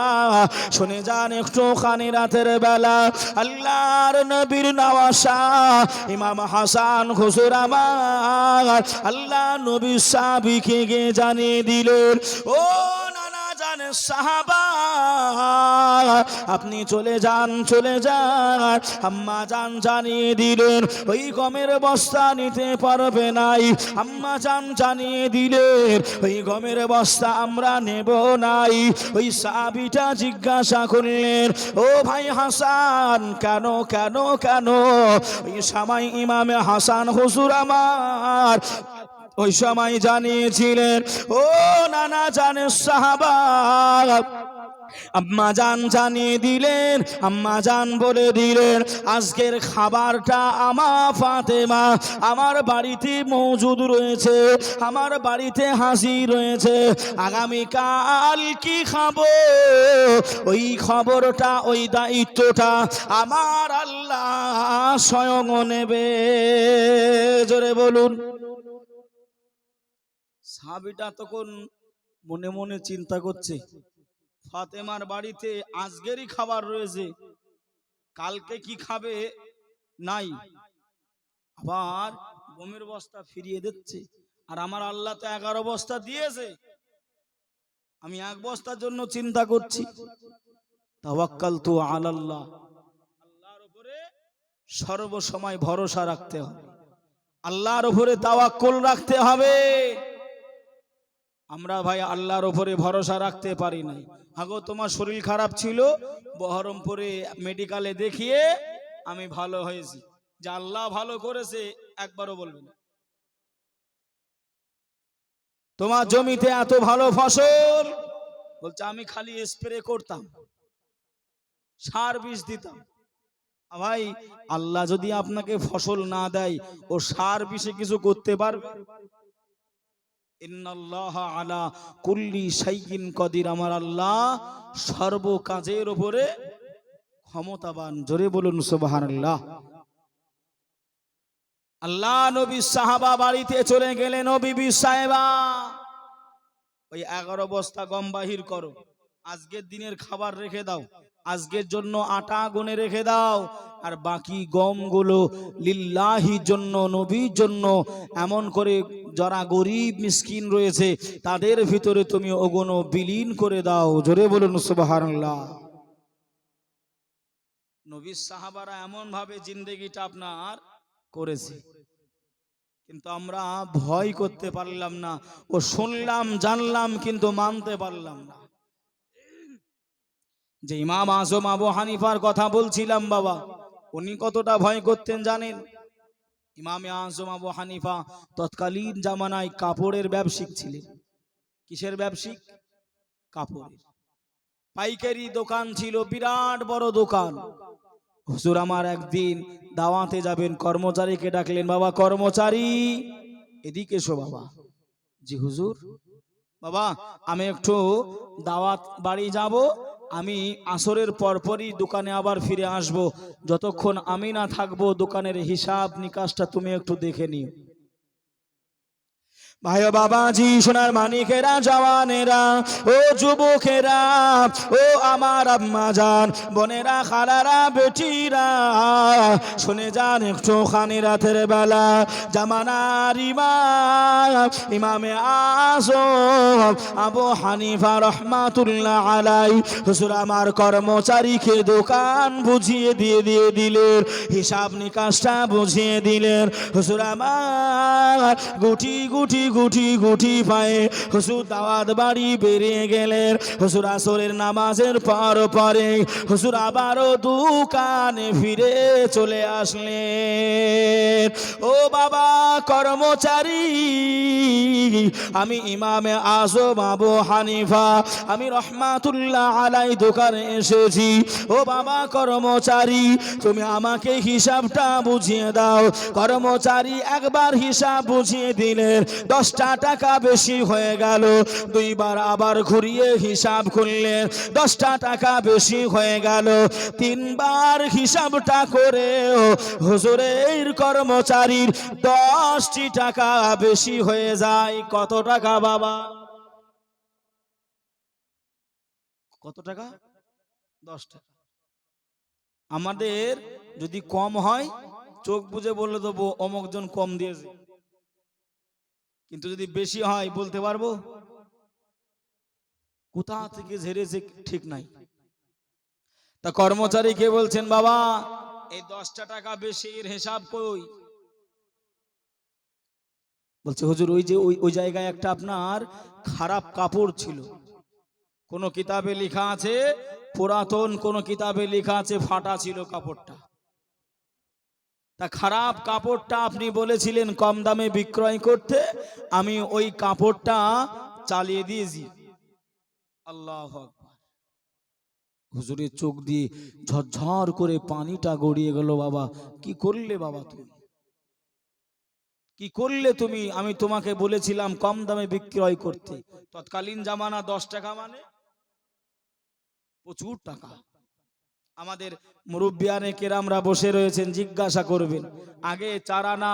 শুনে যান একটুখানি রাতের বেলা আল্লাহর নবীর নওয়াসা ইমাম হাসান হুজুর আমার আল্লাহ নবী সাহাবীকে গিয়ে জানিয়ে দিলেন, ও নানা জান সাহাবা, আপনি চলে যান, চলে যান। আম্মা জান জানিয়ে দিলেন, ওই গমের বস্তা নিতে পারবে নাই। আম্মা জান জানিয়ে দিলেন, ওই গমের বস্তা আমরা নেব নাই। ওই সাহাবীটা জিজ্ঞাসা করলেন, ও ভাই হাসান, কেন কেন কেন? ওই সময় ইমামে হাসান হুজুর আমার ওই সময় জানিয়েছিলেন, ও নানা জানের সাহাবা, আম্মা জান জানিয়ে দিলেন, আম্মা জান বলে দিলেন, আজকের খাবারটা আমার ফাতেমা আমার বাড়িতে মজুদ রয়েছে, আমার বাড়িতে হাজির রয়েছে। আগামীকাল কি খাবো ওই খবরটা, ওই দায়িত্বটা আমার আল্লাহ স্বয়ং নেবে। জোরে বলুন। সাহাবীটা তখন মনে মনে চিন্তা করছে, ফাতেমার বাড়িতে আজকেরই খাবার রয়েছে, কালকে কি খাবে নাই, আবার গমের বস্তা ফিরিয়ে দিচ্ছে, আর আমার আল্লাহ তো 11 বস্তা দিয়েছে, আমি 1 বস্তার জন্য চিন্তা করছি। তাওয়াক্কালতু আলাল্লাহ, আল্লাহর উপরে সর্বসময় ভরসা রাখতে হবে, আল্লাহর উপরে তাওয়াক্কুল রাখতে হবে। আমরা ভাই আল্লাহর উপরে ভরসা রাখতে পারি নাই। আগো তোমার শরীর খারাপ ছিল, বহরমপুরে মেডিকেলে দেখিয়ে আমি ভালো হয়েছি, যে আল্লাহ ভালো করেছে একবারও বলবে না। তোমার জমিতে এত ভালো ফসল, বলছে আমি খালি স্প্রে করতাম, সার বিষ দিতাম। ভাই আল্লাহ যদি আপনাকে ফসল না দেয়, ও সার বিষে কিছু করতে পারবে? ইন্নাল্লাহা আলা কুল্লি শাইইন কাদির, আমার আল্লাহ সর্ব কাজের উপরে ক্ষমতাবান। জোরে বলুন সুবহানাল্লাহ। আল্লাহ নবী সাহাবা বাড়িতে চলে গেলেন, ও বিবি সাহেবা, ওই 11 বস্তা গম বাহির করো, আজকের দিনের খাবার রেখে দাও, আজকের জন্য আটা গুনে রেখে দাও, আর বাকি গমগুলো লিল্লাহির জন্য, নবীর জন্য, এমন করে যারা গরিব মিসকিন রয়েছে তাদের ভিতরে তুমি ওগুলো বিলীন করে দাও। জোরে বলুন সুবহানাল্লাহ। নবী সাহাবারা এমন ভাবে জিন্দেগিটা আপনার করেছে, কিন্তু আমরা ভয় করতে পারলাম না, ও শুনলাম জানলাম কিন্তু মানতে পারলাম না। যে ইমাম আজম আবু হানিফার কথা বলছিলাম বাবা, উনি কতটা ভয় করতেন জানেন? ইমামে আজম আবু হানিফা তৎকালীন জামানায় কাপড়ের ব্যবসায়িক ছিলেন। কিসের ব্যবসায়িক? কাপড়ের পাইকারি দোকান ছিল, বিরাট বড় দোকান। হুজুর আমার একদিন দাওয়াতে যাবেন, কর্মচারীকে ডাকলেন, বাবা কর্মচারী এদিকে এসো। বাবা, জি হুজুর। বাবা আমি একটু দাওয়াত বাড়ি যাব, আমি আসরের পরপরই দোকানে আবার ফিরে আসব, যতক্ষণ আমি না থাকবো দোকানের হিসাব নিকাশটা তুমি একটু দেখে নিও। ভাই বাবাজি, সোনার মানিকেরা, জওয়ানেরা, ও যুবকেরা, ও আমার আম্মা জান, বোনেরা, খালারা, বেটিরা, শুনে যান একটুখানি রাতের বেলা জামানার ইমামে আজম আবু হানিফা রহমাতুল্লাহ আলাই হুজুর আমার কর্মচারীকে দোকান বুঝিয়ে দিয়ে দিলেন, হিসাব নিকাশটা বুঝিয়ে দিলেন। হুজুর আমার গুটি গুটি গুটি গুটি পায়ে হুজুর দাওয়াত বাড়ি বেরিয়ে গেলেন। হুজুর আসরের নামাজের পর পরে হুজুর আবারও দোকানে ফিরে চলে আসলেন। ও বাবা কর্মচারী, আমি ইমামে আজম আবু হানিফা, আমি রহমাতুল্লাহ আলাই দোকানে এসেছি। ও বাবা কর্মচারী, তুমি আমাকে হিসাবটা বুঝিয়ে দাও। কর্মচারী একবার হিসাব বুঝিয়ে দিলেন। 10টা টাকা বেশি হয়ে গেল। দুইবার আবার ঘুরিয়ে হিসাব করলেন, 10টা টাকা বেশি হয়ে গেল। তিনবার হিসাবটা করেও হুজুরের কর্মচারীর 10টি টাকা বেশি হয়ে যায়। কত টাকা বাবা? কত টাকা? 10 টাকা। আমাদের যদি কম হয় চোখ বুজে বলে দেবো অমুকজন কম দিয়েছে, কিন্তু যদি বেশি হয় বলতে পারবো কোথা থেকে ঝেড়েছে ঠিক নাই। তা কর্মচারীকে বলছেন, বাবা এই 10টা টাকা বেশির হিসাব কই? বলছে, হুজুর ওই যে ওই জায়গায় একটা আপনার খারাপ কাপড় ছিল, কোন কিতাবে লেখা আছে, পুরাতন কোন কিতাবে লেখা আছে ফাটা ছিল কাপড়টা। তা খারাপ কাপড়টা আপনি বলেছিলেন কম দামে বিক্রয় করতে, আমি ওই কাপড়টা চালিয়ে দিয়েছি। আল্লাহু আকবার। হুজুরের চোখ দিয়ে ঝরঝর করে পানিটা গড়িয়ে গেল। বাবা কি করলে বাবা তুমি, কি করলে তুমি? আমি তোমাকে বলেছিলাম কম দামে বিক্রয় করতে। তৎকালীন জামানা 10 টাকা মানে প্রচুর টাকা। আমাদের মুরব্বিয়ানে কেরামরা বসে রয়েছেন, জিজ্ঞাসা করবেন, আগে 4 আনা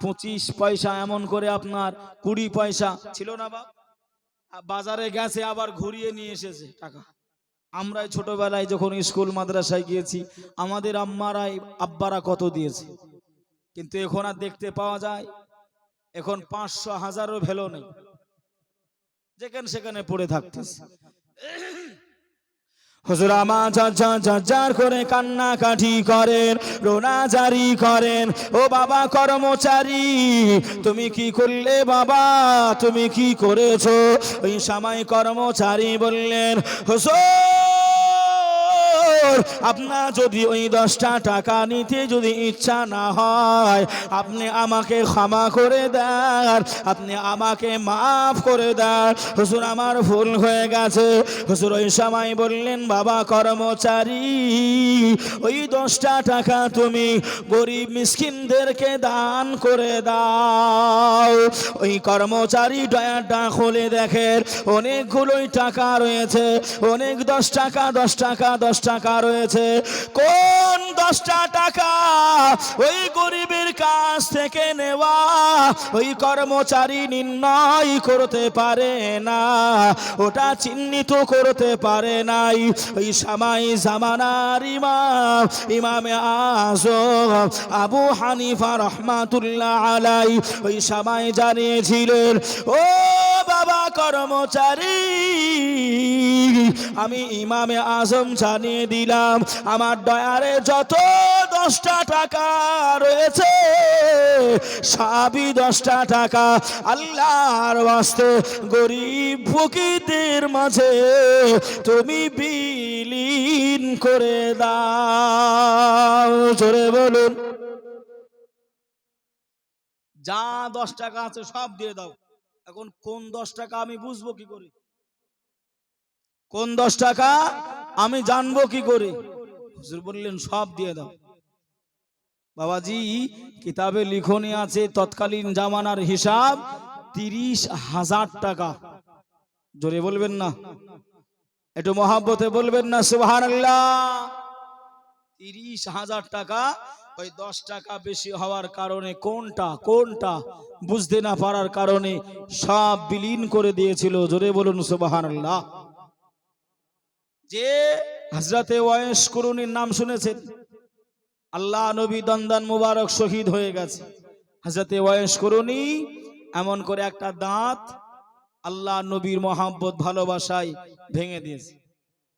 25 পয়সা এমন করে আপনার 20 পয়সা ছিল না বাপ? বাজারে গেছে আবার ঘুরিয়ে নিয়ে এসেছে টাকা। আমরাই ছোটবেলায় যখন স্কুল মাদ্রাসায় গিয়েছি আমাদের আম্মারাই আব্বারা কত দিয়েছে, কিন্তু এখন আর দেখতে পাওয়া যায়? এখন 500 1000ও ভ্যালু নেই, যেখানে সেখানে পড়ে থাকতেছে। হুজুর আমার ঝরঝর করে কান্নাকাটি করেন, রোনাজারি করেন। ও বাবা কর্মচারী, তুমি কি করলে বাবা, তুমি কি করেছো? ওই সময় কর্মচারী বললেন, হুজুর আপনার যদি ওই 10টা টাকা নিতে যদি ইচ্ছা না হয়, আপনি আমাকে ক্ষমা করে দেন, আপনি আমাকে মাফ করে দেন। হুজুর আমার ভুল হয়ে গেছে। হুজুর ওই সময় বললেন, বাবা কর্মচারী, ওই 10টা টাকা তুমি গরিব মিসকিনদেরকে দান করে দাও। ওই কর্মচারী ডয়ারটা খুলে দেখেন অনেকগুলোই টাকা রয়েছে, অনেক 10 টাকা 10 টাকা 10 টাকা রয়েছে। কোন 10টা টাকা ওই গরিবের কাছ থেকে নেওয়া ওই কর্মচারী নির্ণয় করতে পারে না, ওটা চিহ্নিত করতে পারে নাই। ওই সময় জামানার ইমাম, ইমামে আযম আবু হানিফা রাহমাতুল্লাহ আলাইহি ওই সময় জানিয়েছিলেন, ও বাবা কর্মচারী, আমি ইমামে আযম জানিয়ে দিলাম, আমার ডয়ারে যত 10টা টাকা রয়েছে সবই 10টা টাকা আল্লাহর ওয়াস্তে গরিব ফকিরদের মাঝে তুমি বিলীন করে দাও। জোরে বলুন, যা 10 টাকা আছে সব দিয়ে দাও। এখন কোন 10 টাকা আমি বুঝবো কি করে? কোন 10 টাকা আমি জানবো কি করে? হুজুর বললেন, সব দিয়ে দাও। বাবাজি কিতাবে লিখনি আছে তৎকালীন জামানার হিসাব 30,000 টাকা। জোরে বলবেন না, একটু মহাব্বতে বলবেন না সুবহানাল্লাহ। 30,000 টাকা। ওই 10 টাকা বেশি হওয়ার কারণে কোনটা বুঝতে না পারার কারণে সব বিলীন করে দিয়েছিল। জোরে বলুন সুবহানাল্লাহ। যে হযরতে ওয়াইস কুরুনির নাম শুনেছেন? আল্লাহ নবী দন্দান মুবারক শহীদ হয়ে গেছে। হযরতে ওয়াইস কুরুনি এমন করে একটা দাঁত আল্লাহ নবীর মহব্বত ভালোবাসায় ভেঙে দিয়েছে।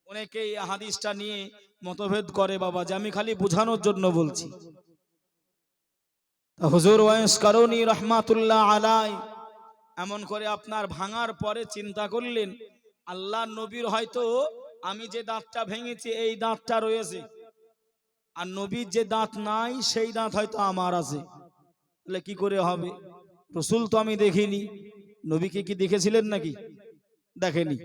অনেকেই হাদিসটা নিয়ে মতভেদ করে বাবা, যে আমি খালি বোঝানোর জন্য বলছি। হুজুর ওয়াইস কুরুনি রাহমাতুল্লাহ আলাইহি এমন করে আপনার ভাঙার পরে চিন্তা করলেন, আল্লাহ নবীর হয়তো আমি যে দাঁতটা ভেঙেছি এই দাঁতটা রয়েছে, আর নবীর যে দাঁত নাই সেই দাঁত হয়তো আমার আছে, তাহলে কি করে হবে? রসুল তো আমি দেখিনি, নবীকে কি দেখেছিলেন নাকি? দেখেনি।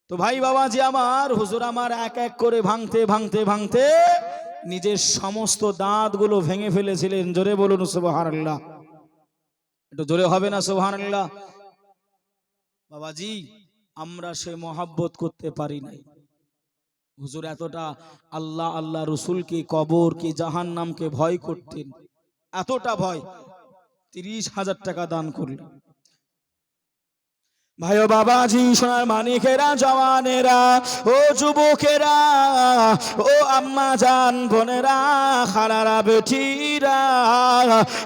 তো ভাই বাবা যে আমার, হুজুর আমার এক এক করে ভাঙতে ভাঙতে ভাঙতে নিজের সমস্ত দাঁতগুলো ভেঙে ফেলেছিলেন। জোরে বলুন সুবহানাল্লাহ। একটু জোরে হবে না সুবহানাল্লাহ? বাবাজি, আমরা সে মহাব্বত করতে পারি নাই। হুজুর এতটা আল্লাহ আল্লাহ রসুলকে, কবর কি, জাহান্নামকে ভয় করতেন, এতটা ভয়, 30,000 টাকা দান করলেন। ভাই ও বাবাজি, সোনার মানিকেরা, জওয়ানেরা, ও যুবকেরা, ও আম্মা জান, বোনেরা, খালারা, বেটিরা,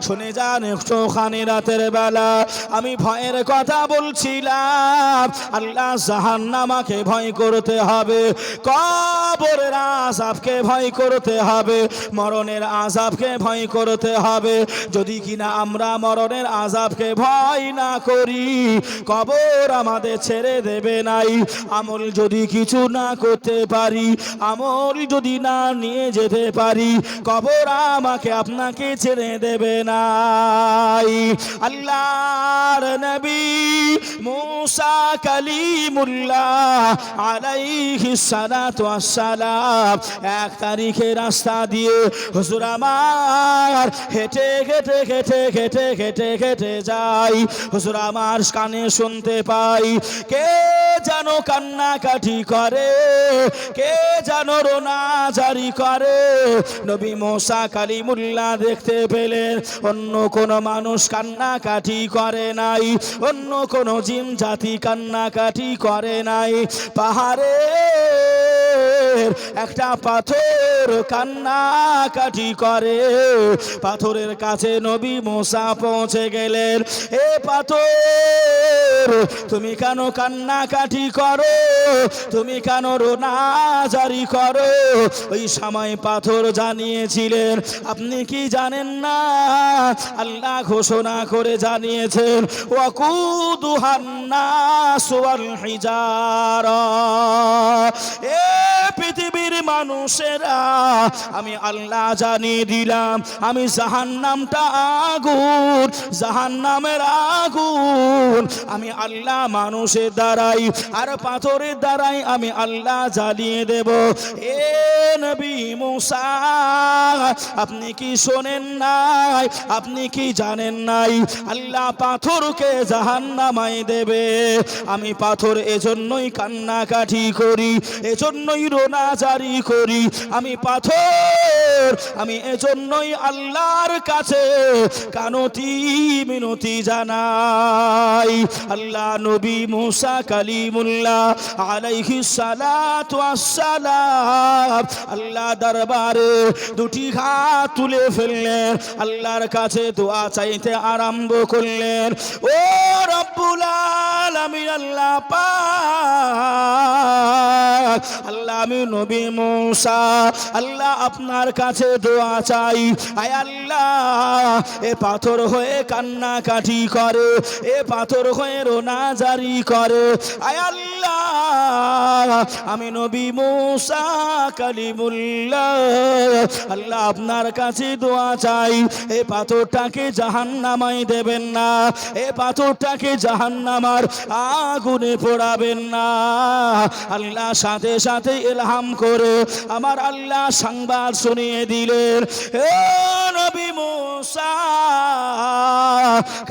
শুনে যান একটুখানি রাতের বেলা আমি ভয়ের কথা বলছিলাম। আল্লাহ জাহান্নামকে ভয় করতে হবে, কবরের আযাবকে ভয় করতে হবে, মরণের আযাবকে ভয় করতে হবে। যদি কিনা আমরা মরণের আযাবকে ভয় না করি, কবর আমাদের ছেড়ে দেবে নাই। আমল যদি কিছু না করতে পারি, আমল যদি না নিয়ে যেতে পারি, কবর আমাকে আপনাকে ছেড়ে দেবে নাই। আল্লাহর নবী মুসা কালিমুল্লাহ আলাইহিস সালাতু ওয়াস সালাম 1 তারিখে রাস্তা দিয়ে হুজুর আমার হেঁটে হেঁটে হেঁটে হেঁটে হেঁটে হেঁটে যাই। হুজুর আমার কানে শুনতে পাই কে যেন কান্নাকাটি করে, কে যেন রোনা জারি করে। নবী মুসা কালিমুল্লাহ দেখতে পেলেন অন্য কোন মানুষ কান্নাকাটি করে নাই, অন্য কোন জিন জাতি কান্নাকাটি করে নাই। পাহাড়ে একটা পাথর কান্নাকাটি করে। পাথরের কাছে নবী মুসা পৌঁছে গেলেন। এ পাথর, তুমি কেন কান্নাকাটি করো? তুমি কেন রোনা জারি করো? ওই সময় পাথর জানিয়েছিলেন, আপনি কি জানেন না? আল্লাহ ঘোষণা করে জানিয়েছেন, ওয়াকুদুহান নাস ওয়াল হিজারা। এ পৃথিবীর মানুষেরা, আমি আল্লাহ জানিয়ে দিলাম, আমি জাহান্নামটা আগুন, জাহান্নামের আগুন আমি আল্লাহ মানুষের দ্বারাই আর পাথরের দ্বারাই আমি আল্লাহ জ্বালিয়ে দেব। এ নবী মুসা, আপনি কি শোনেন নাই? আপনি কি জানেন নাই? আল্লাহ পাথরকে জাহান্নামায় দেবে। আমি পাথর এজন্যই কান্নাকাটি করি, এজন্যই রোনা জারি করি। আমি পাথর, আমি এজন্যই আল্লাহর কাছে কানতি মিনতি জানাই। আল্লাহ নবী মুসা কালিমুল্লাহ আলাইহিস সালাতু ওয়াস সালাম আল্লাহ দরবারে দুটি হাত তুলে ফেললেন, আল্লাহর কাছে দোয়া চাইতে আরম্ভ করলেন। ও রব্বুল আলামিন, আল্লাহ পাক, আল্লাহ আমি নবী মুসা, আল্লাহ আপনার কাছে দোয়া চাই। আয় আল্লাহ, এ পাথর হয়ে কান্নাকাটি করে, এ পাথর হয়ে রোনা জারি করে। আয় আল্লাহ, আমি নবী মুসা কালিমুল্লাহ, আল্লাহ আপনার কাছে দোয়া চাই, এ পাথরটাকে জাহান্নামায় দেবেন না, এ পাথরটাকে জাহান্নামার আগুনে পোড়াবেন না। আল্লাহ সাথে সাথে ইলহাম করে আমার আল্লাহ সংবাদ শুনিয়ে দিলেন, হে নবী মুসা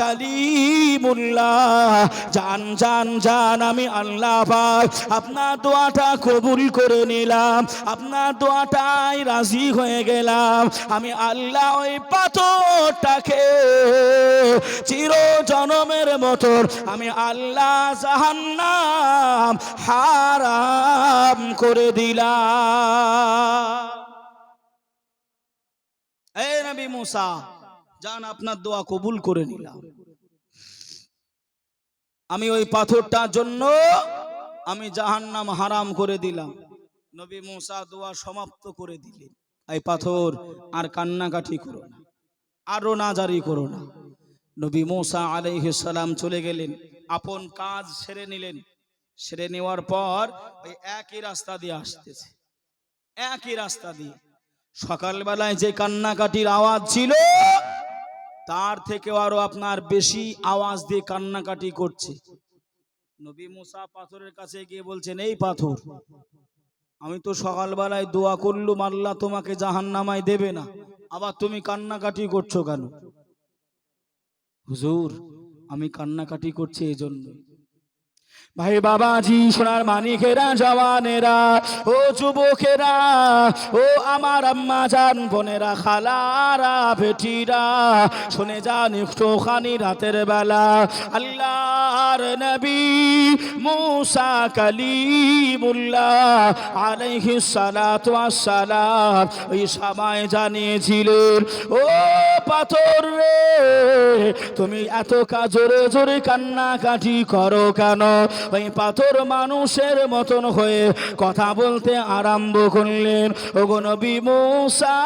কালিমুল্লাহ, জান জান জান, আমি আল্লাহ পাক আপনার দোয়াটা কবুল করে নিলাম, আপনার দোয়াটাই রাজি হয়ে গেলাম। আমি আল্লাহ ওই পাথরটাকে চির জনমের মতন আমি আল্লাহ জাহান্নাম হারাম করে দিলাম। এ নবী মুসা, জান আপনার দোয়া কবুল করে নিলাম। আমি ওই পাথরটার জন্য আমি জাহান্নাম হারাম করে দিলাম। নবী মুসা দোয়া সমাপ্ত করে দিলেন, এই পাথর আর কান্নাকাটি করো না, আরো না জারি করো না। নবী মুসা আলাইহিস সালাম চলে গেলেন, আপন কাজ সেরে নিলেন। সেরে নেওয়ার পর ওই একই রাস্তা দিয়ে আসতেছে, একই রাস্তা দিয়ে। সকালবেলায় যে কান্নাকাটির আওয়াজ ছিল তার থেকে আরো আপনার বেশি আওয়াজ দিয়ে কান্নাকাটি করছে। নবী মুসা পাথরের কাছে গিয়ে বলছেন, এই পাথর, আমি তো সকালবেলায় দোয়া করলুম আল্লাহ তোমাকে জাহান্নামায় দেবে না, আবার তুমি কান্নাকাটি করছো কেন? হুজুর আমি কান্নাকাটি করছি এই জন্য। ভাই বাবাজি, সোনার মানিকেরা, জওয়ানেরা, ও যুবকেরা, ও আমার আম্মা জান, বোনেরা, খালারা, বেটিরা, শুনে যান একটুখানি রাতের বেলা আল্লাহর নবী মুসা কালিমুল্লাহ আলাইহিস সালাতু ওয়াস সালাম ওই সময় জানিয়েছিলেন, ও পাথর রে, তুমি এত জোরে জোরে কান্নাকাটি করো কেন? ওই পাথর মানুষের মতন হয়ে কথা বলতে আরম্ভ করলেন, ওগো নবী মুসা,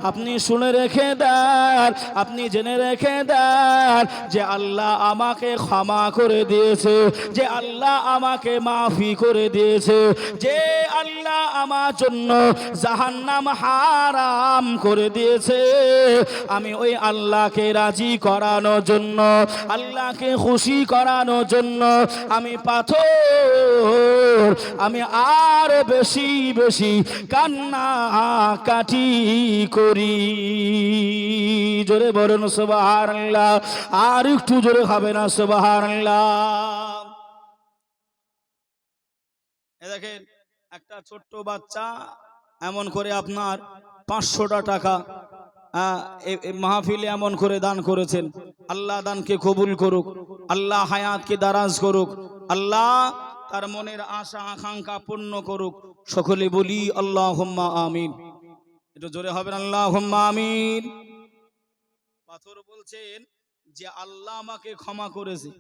আপনি শুনে রেখে দেন, আপনি জেনে রেখে দেন যে আল্লাহ আমাকে ক্ষমা করে দিয়েছে, যে আল্লাহ আমাকে মাফি করে দিয়েছে, যে আল্লাহ আমার জন্য জাহান্নাম হারাম করে দিয়েছে। আমি ওই আল্লাহকে রাজি করানোর জন্য, আল্লাহকে খুশি করানোর জন্য আমি পাথর, আমি আর বেশি বেশি কান্না কাটি করি। জোরে বলুন সুবহানাল্লাহ, আর একটু জোরে হবে না সুবহানাল্লাহ। এ দেখেন একটা ছোট্ট বাচ্চা এমন করে আপনার 500টা টাকা মাহফিলে এমন করে দান করেছেন। আল্লাহ দানকে কবুল করুক, আল্লাহ হায়াতকে দারাজ করুক, আল্লাহ তার মনের আশা আকাঙ্ক্ষা পূর্ণ করুক। সকলে বলি আল্লাহুম্মা আমিন। একটু জোরে হবেন আল্লাহুম্মা আমিন। পাথর বলছেন যে আল্লাহ আমাকে ক্ষমা করেছে,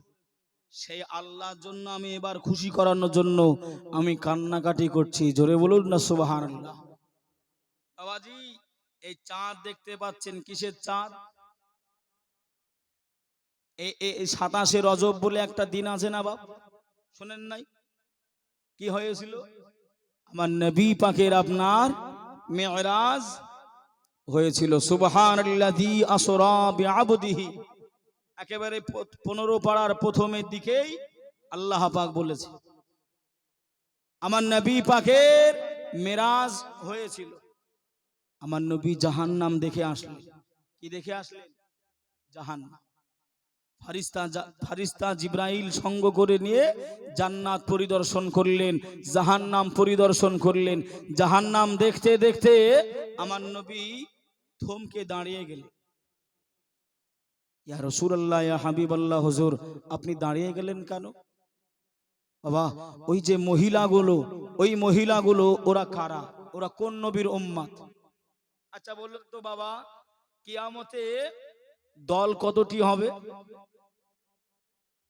সেই আল্লাহর জন্য আমি এবার খুশি করানোর জন্য আমি কান্নাকাটি করছি। জোরে বলুন না সুবহানাল্লাহ। বাবাজি, এই চাঁদ দেখতে পাচ্ছেন, কিসের চাঁদ? এই 27শে রজব বলে একটা দিন আছে না বাপ, শুনেন নাই? কি হয়েছিল? আমার নবী পাকের আপনার মেরাজ হয়েছিল। সুবহানাল্লাযী আসরা বিআবদিহি, একেবারে 15 পারার প্রথমের দিকেই আল্লাহ পাক বলেছে আমার নবী পাকের মেরাজ হয়েছিল। আমার নবী জাহান্নাম দেখে আসলেন। কি দেখে আসলেন? জাহান্নাম। ফারিস্তা জিব্রাইল সঙ্গ করে নিয়ে জান্নাত পরিদর্শন করলেন, জাহান্নাম পরিদর্শন করলেন। জাহান্নাম দেখতে দেখতে আমার নবী থমকে দাঁড়িয়ে গেলেন। ইয়া রাসূলুল্লাহ, ইয়া হাবিবাল্লাহ, হুজুর আপনি দাঁড়িয়ে গেলেন কেন? বাবা, ওই যে মহিলাগুলো, ওই মহিলাগুলো ওরা কারা? ওরা কোন নবীর উম্মত? আচ্ছা বলুন তো বাবা, কিয়ামতে দল কতটি হবে?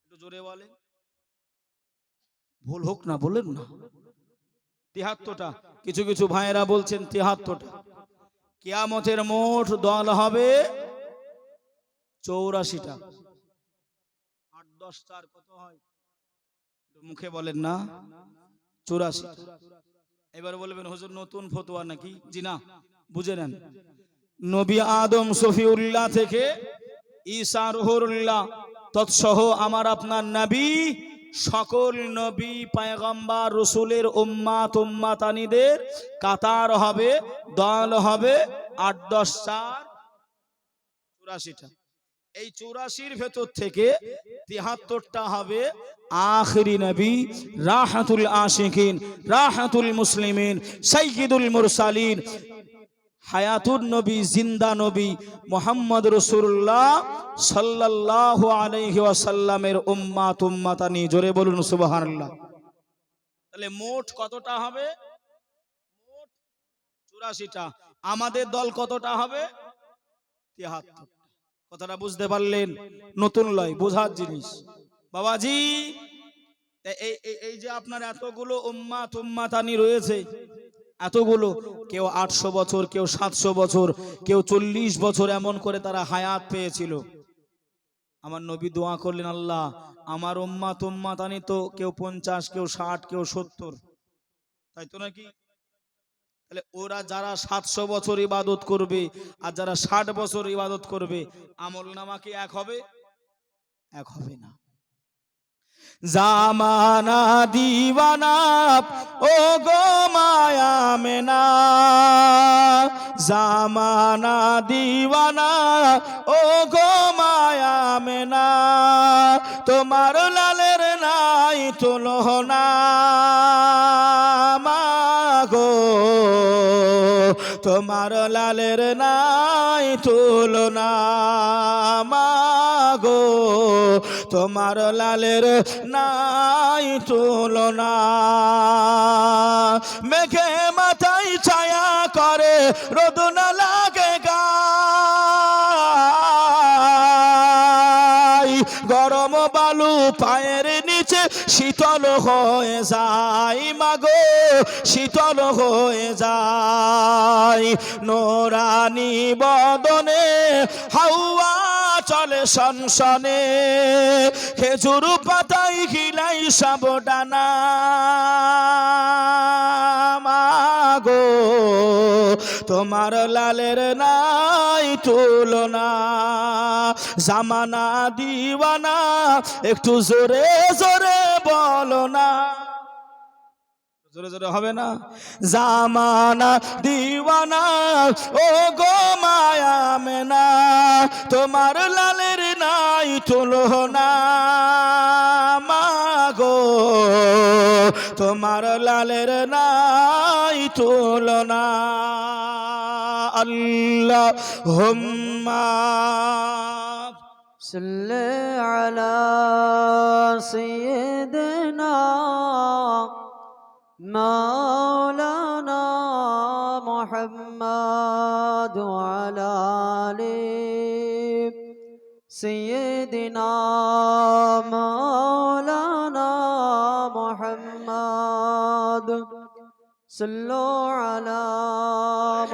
একটু জোরে বলেন, ভুল হোক না, বলেন না। 73টা। কিছু কিছু ভাইয়েরা বলছেন 73টা। কিয়ামতের মোট দল হবে 84টা। 8 10 4 কত হয়? মুখে বলেন না, 84। এবার বলবেন হুজুর নতুন ফতোয়া নাকি? জি না, বুঝে নেন। নবী আদম সফিউল্লাহ থেকে ঈসা রুহুল্লাহ তৎসহ আমার আপনার নবী, সকল নবী পয়গম্বর রসুলের উম্মাত উম্মাতানিদের কাতার হবে, দল হবে 8 10 4 84টা। এই 84-র ভেতর থেকে 73টা হবে আখিরি নবী, রাহাতুল আশিকিন, রাহাতুল মুসলিমিন, সাইয়্যিদুল মুরসালিন, হায়াতুন নবী, জিন্দা নবী মুহাম্মদ রাসূলুল্লাহ সাল্লাল্লাহু আলাইহি ওয়াসাল্লামের উম্মাত উম্মাতানি। জোরে বলুন সুবহানাল্লাহ। তাহলে মোট কতটা হবে? মোট 84টা। আমাদের দল কতটা হবে? 73টা। কথাটা বুঝতে পারলেন? নতুন লয়, বোঝার জিনিস বাবাজি। এই যে আপনার এতগুলো উম্মাত উম্মাতানি রয়েছে, এতগুলো, কেউ 800 বছর, কেউ 700 বছর, কেউ 40 বছর, এমন করে তারা হায়াত পেয়েছিল। আমার নবী দোয়া করলেন, আল্লাহ আমার উম্মাত উম্মাতানি তো কেউ 50, কেউ 60, কেউ 70, তাই তো নাকি? তাহলে ওরা যারা 700 বছর ইবাদত করবে আর যারা 60 বছর ইবাদত করবে, আমল নামা কি এক হবে? এক হবে না। জামানা দিওয়ানা ও গো মায়া মেনা, জামানা দিওয়ানা ও গো মায়া মেনা, তোমার লালের নাই তুলনা মাগো, তোমার লালের নাই তুলনা মাগো, তোমার লালের নাই তুলনা। মেঘে মাথায় ছায়া করে রোদ না লাগে গায়, গরম বালু পায়ের নিচে শীতল হয়ে যায় মাগো, শীতল হয়ে যায়। নোরানি বদনে হাওয়া চলে সনসনে, খেজুর পাতাই খিলাই সাবডানা মাগো, তোমার লালের নাই তুলনা। জামানা দিওয়ানা একটু জোরে জোরে বলো না, জোরে জোরে হবে না। জামানা দিওয়ানা ও গো মায়া মেনা, তোমার লালের নাই তুলনা মাগো, তোমার লালের নাই তুলনা। আল্লাহুম্মা صل على سيدنا مولانا محمد وعلى آل سيدنا مولانا محمد صلوا على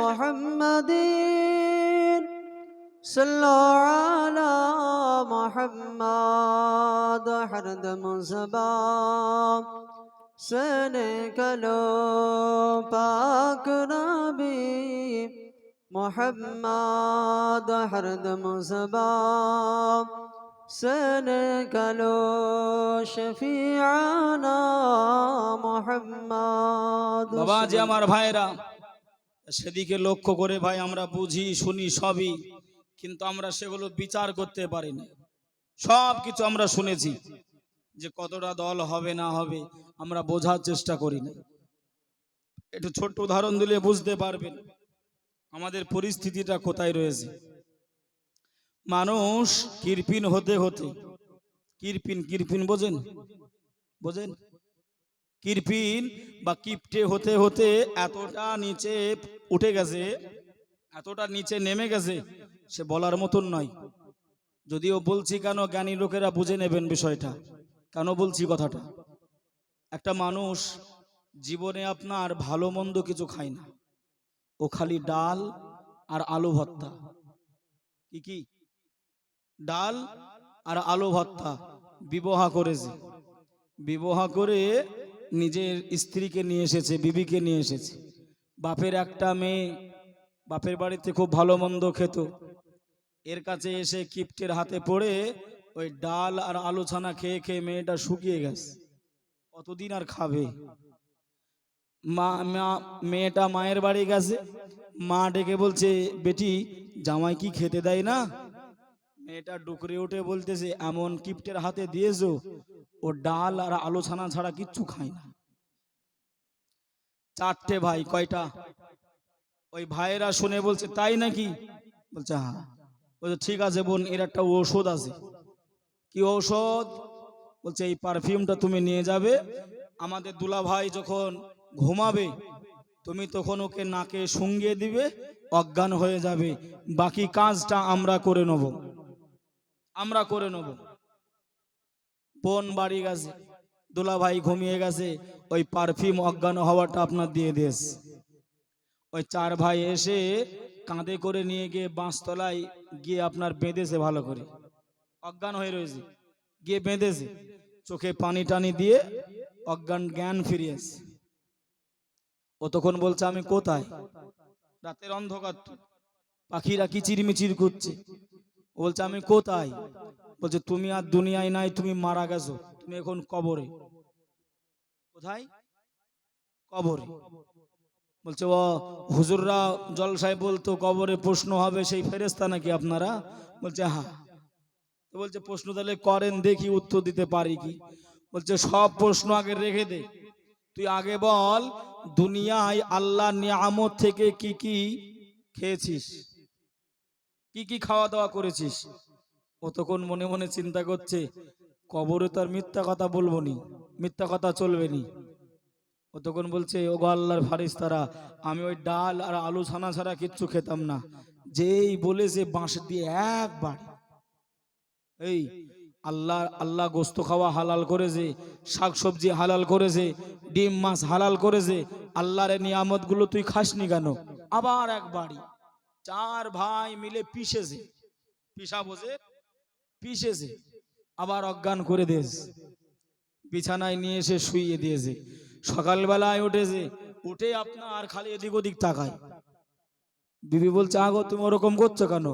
محمد صلوا على محمد حرد مصباح سنکلو پاک نبی محمد حرد مصباح سنکلو شفیعنا محمد। বাবা যে আমার ভাইরা, সেদিকে লক্ষ্য করে ভাই আমরা বুঝি শুনি সবই, কিন্তু আমরা সেগুলো বিচার করতে পারি না। সব কিছু আমরা শুনেছি, যে কতটা দল হবে না হবে আমরা বোঝার চেষ্টা করি না। একটু ছোট্ট উদাহরণ দিলে বুঝতে পারবেন আমাদের পরিস্থিতিটা কোথায় রয়েছে। মানুষ কিরপিন হতে হতে, কিরপিন কিরপিন বোঝেন, বোঝেন কিরপিন বা কিপটে হতে হতে এতটা নিচে উঠে গেছে, এতটা নিচে নেমে গেছে, সে বলার মতন নয়। যদিও বলছি কেন, জ্ঞানী লোকেরা বুঝে নেবেন বিষয়টা, কেন বলছি কথাটা। একটা মানুষ জীবনে আপনার ভালো মন্দ কিছু খায় না, ও খালি ডাল আর আলু ভর্তা, কি কি ডাল আর আলু ভর্তা বিবাহ করেছে, বিবাহ করে নিজের স্ত্রীকে নিয়ে এসেছে, বিবিকে নিয়ে এসেছে। বাপের একটা মেয়ে বাপের বাড়িতে খুব ভালো মন্দ খেত, এর কাছে এসে কিপ্টের হাতে পড়ে ওই ডাল আর আলু ছানা খেয়ে খেয়ে মেয়েটা শুকিয়ে গেছে, কতদিন আর খাবে। মেয়েটা মায়ের বাড়ি গেছে, মা ডেকে বলছে, বেটি জামাই কি খেতে দেয় না? মেয়েটা ডুকরে উঠে বলতেছে, এমন কিপ্টের হাতে দিয়েছো, ও ডাল আর আলু ছানা ছাড়া কিচ্ছু খায় না। চারটে ভাই, কয়টা? ওই ভাইয়েরা শুনে বলছে, তাই নাকি? বলছে হ্যাঁ। বলছে ঠিক আছে বোন, এর একটা ঔষধ আছে। কি ঔষধ? বলছে এই পারফিউমটা তুমি নিয়ে যাবে, আমাদের দুলা ভাই যখন ঘুমাবে তুমি তখন ওকে নাকে শুঙ্গিয়ে দিবে, অজ্ঞান হয়ে যাবে, বাকি কাজটা আমরা করে নেব, আমরা করে নেব। বোন বাড়ি গেছে, দুলা ভাই ঘুমিয়ে গেছে, ওই পারফিউম অজ্ঞান হওয়াটা আপনার দিয়ে দিয়েছে। ওই চার ভাই এসে কাঁধে করে নিয়ে গিয়ে বাঁশতলায় গিয়ে আপনার বেঁধেছে, ভালো করে অজ্ঞান হয়ে রয়েছে, গিয়ে বেঁধেছে, চোখে পানি টানি দিয়ে অজ্ঞান জ্ঞান ফিরিয়েছে। ও তখন বলছে আমি কোথায়? রাতের অন্ধকার, পাখিরা কিচিরমিচির করছে। বলছে আমি কোথায়? বলছে তুমি আর দুনিয়ায় নাই, তুমি মারা গেছো, তুমি এখন কবরে। কোথায়? কবরে। বলছে ও হুজুররা জলসায় বলতো কবরে প্রশ্ন হবে, সেই ফেরেশতা নাকি আপনারা? বলছে হ্যাঁ। তো বলছে প্রশ্ন তাহলে করেন, দেখি উত্তর দিতে পারি কি। বলছে সব প্রশ্ন আগে রেখে দে, তুই আগে বল দুনিয়ায় আল্লাহ নিয়ামত থেকে কি কি খেয়েছিস, কি কি খাওয়া দাওয়া করেছিস। ও তখন মনে মনে চিন্তা করছে কবরে তো আর মিথ্যা কথা বলবো নি, মিথ্যা কথা চলবে নি। ও তখন বলছে ও গো আল্লাহর ফারিস্তারা, আমি ওই ডাল আর আলু ছানা ছাড়া কিচ্ছু খেতাম না। যেই বলেছে বাঁশ দিয়ে একবার, এই আল্লাহ আল্লাহ গোস্ত খাওয়া হালাল করেছে, শাকসবজি হালাল করেছে, ডিম মাছ হালাল করেছে, আল্লাহর নিয়ামত গুলো তুই খাসনি কেন? আবার এক বাড়ি, চার ভাই মিলে পিষেছে, পিষা বোঝে, পিষেছে, আবার অজ্ঞান করে দিয়েছে, বিছানায় নিয়ে এসে শুইয়ে দিয়েছে। সকালবেলায় উঠেছে, উঠে আপনার খালি এদিক ওদিক তাকায়। বিবি বলছে আগো তুমি ওরকম করছো কেন?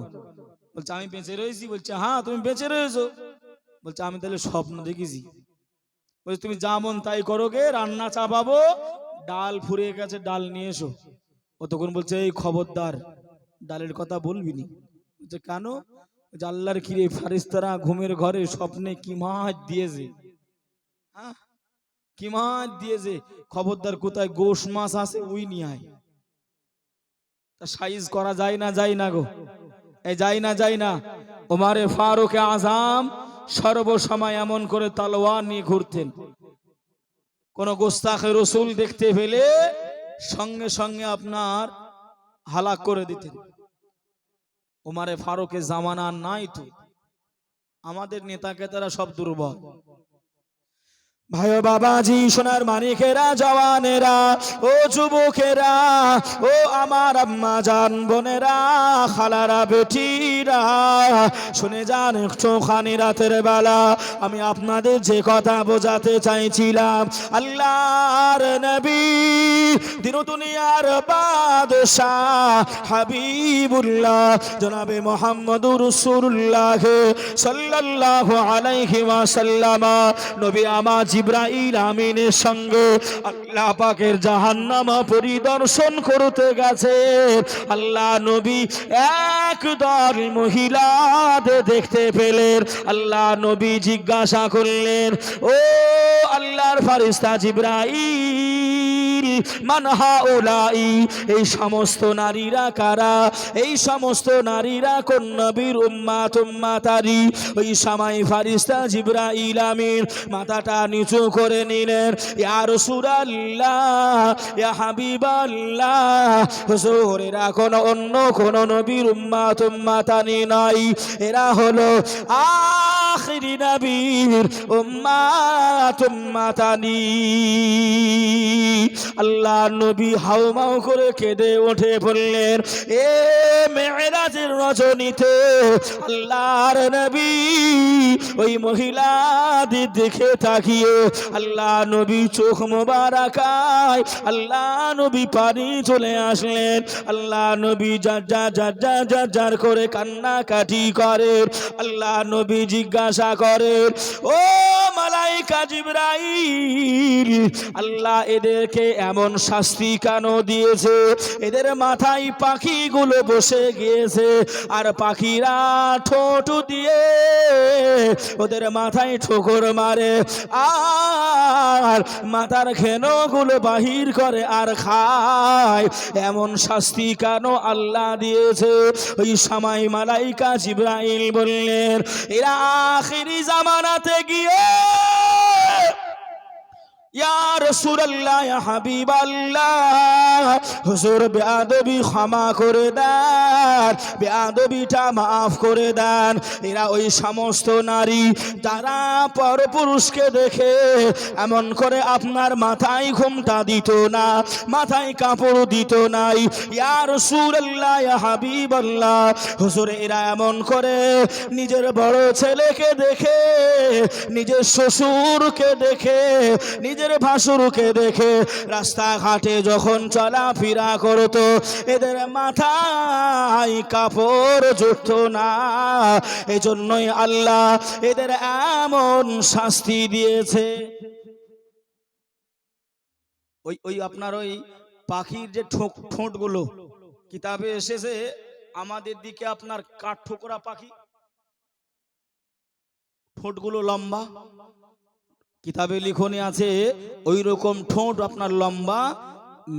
বলছে আমি বেঁচে রয়েছি। বলছে হ্যাঁ তুমি বেঁচে রয়েছো। বলছে আমি তাহলে স্বপ্ন দেখেছি। বলছে তুমি যা মন তাই করো গে, রান্না চাপাবো, ডাল ফুরিয়ে গেছে ডাল নিয়ে এসো। ও তখন বলছে এই খবরদার ডালের কথা বলবি নি। বলছে কেন? বলছে আল্লাহর কিরে ফারিস্তারা ঘুমের ঘরে স্বপ্নে কি মাছ দিয়েছে, হ্যাঁ কি মাছ দিয়েছে, খবরদার কোথায় গোশ মাছ আছে ওই নিয়ে আয়। তা সাইজ করা যায় না, যায় না গো, এই যায় না, যায় না। ওমারে ফারুক আজম সর্বসময় এমন করে তলোয়ার নিয়ে ঘুরতেন, কোন গোস্তাখে রসুল দেখতে পেলে সঙ্গে সঙ্গে আপনার হালাক করে দিতেন। ওমারে ফারুকের জামানা নাই তো, আমাদের নেতাকে তারা সব দুর্বল। ভাই বাবাজি সোনার মানিকেরা, জওয়ানেরা, ও যুবকেরা, ও আমার আম্মা জান বোনেরা, খালারা বেটিরা, শুনে যান একটুখানি রাতের বেলা আমি আপনাদের যে কথা বোঝাতে চাইছিলাম। আল্লাহর নবী দিন দুনিয়ার বাদশাহ হাবিবুল্লাহ জনাবে মুহাম্মদুর রাসূলুল্লাহ সাল্লাল্লাহু আলাইহি ওয়াসাল্লাম, নবী আমার জিবরাইল আমিনের সঙ্গে আল্লাহ পাকের জাহান্নাম পরিদর্শন করতে গেছে। আল্লাহ নবী একদল মহিলাদের দেখতে পেলেন। আল্লাহ নবী জিজ্ঞাসা করলেন, ও আল্লাহর ফারিস্তা জিবরাইল, মান হাউলাই, এই সমস্ত নারীরা কারা? এই সমস্ত নারীরা কোন নবীর উম্মাত উম্মাতারি? ওই সময় ফারিস্তা জিবরাইল আমিন মাথাটা নিচু করে নিলেন। ইয়া রাসূলুল্লাহ, ইয়া হাবিবাল্লাহ, হুজুর এরা কোন অন্য কোন নবীর উম্মাত উম্মাতানি নাই, এরা হলো আখিরি নবীর উম্মাত উম্মাতানি। আল্লাহ নবী হাউমাউ করে কেঁদে উঠে বললেন, এ মেরাজের রজনীতে আল্লাহর নবী ওই মহিলাদের দিকে তাকিয়ে আল্লাহ নবী চোখ মোবারকায় আল্লাহ নবী পানি চলে আসলেন। আল্লাহ নবী যার করে কান্নাকাটি করে। আল্লাহ নবী জিজ্ঞাসা করেন, ও মালাইকা জিবরাইল, আল্লাহ এদেরকে এমন শাস্তি কেন দিয়েছে? এদের মাথায় পাখিগুলো বসে গিয়েছে, আর পাখিরা ঠোঁট দিয়ে ওদের মাথায় ঠোকর মারে, আর মাথার খেনোগুলো বাহির করে আর খায়। এমন শাস্তি কেন আল্লাহ দিয়েছে? ওই সময় মালাইকা জিবরাইল বললেন, এরা আখিরি জামানাতে গিয়ে ইয়া রাসূলুল্লাহ, ইয়া হাবিবাল্লাহ, হুজুর বেয়াদবি ক্ষমা করে দেন, বেয়াদবিটা মাফ করে দেন। এরা ওই সমস্ত নারী যারা পরপুরুষকে দেখে এমন করে আপনার মাথায় ঘোমটা দিত না, মাথায় কাপড় দিত নাই। ইয়া রাসূলুল্লাহ, ইয়া হাবিবাল্লাহ, হুজুর এরা এমন করে নিজের বড় ছেলেকে দেখে, নিজের শ্বশুরকে দেখে, নিজের নিজের ভাসুরকে দেখে রাস্তাঘাটে যখন চলাফেরা করতো এদের মাথায় কাপড় জুটতো না, এজন্যই আল্লাহ এদের এমন শাস্তি দিয়েছে। ওই ওই আপনার ওই পাখির যে ঠোঁটগুলো কিতাবে এসেছে আমাদের দিকে আপনার কাঠ ঠোকরা পাখি, ঠোঁটগুলো লম্বা, কিতাবে লিখনে আছে ওই রকম ঠোঁট আপনার লম্বা,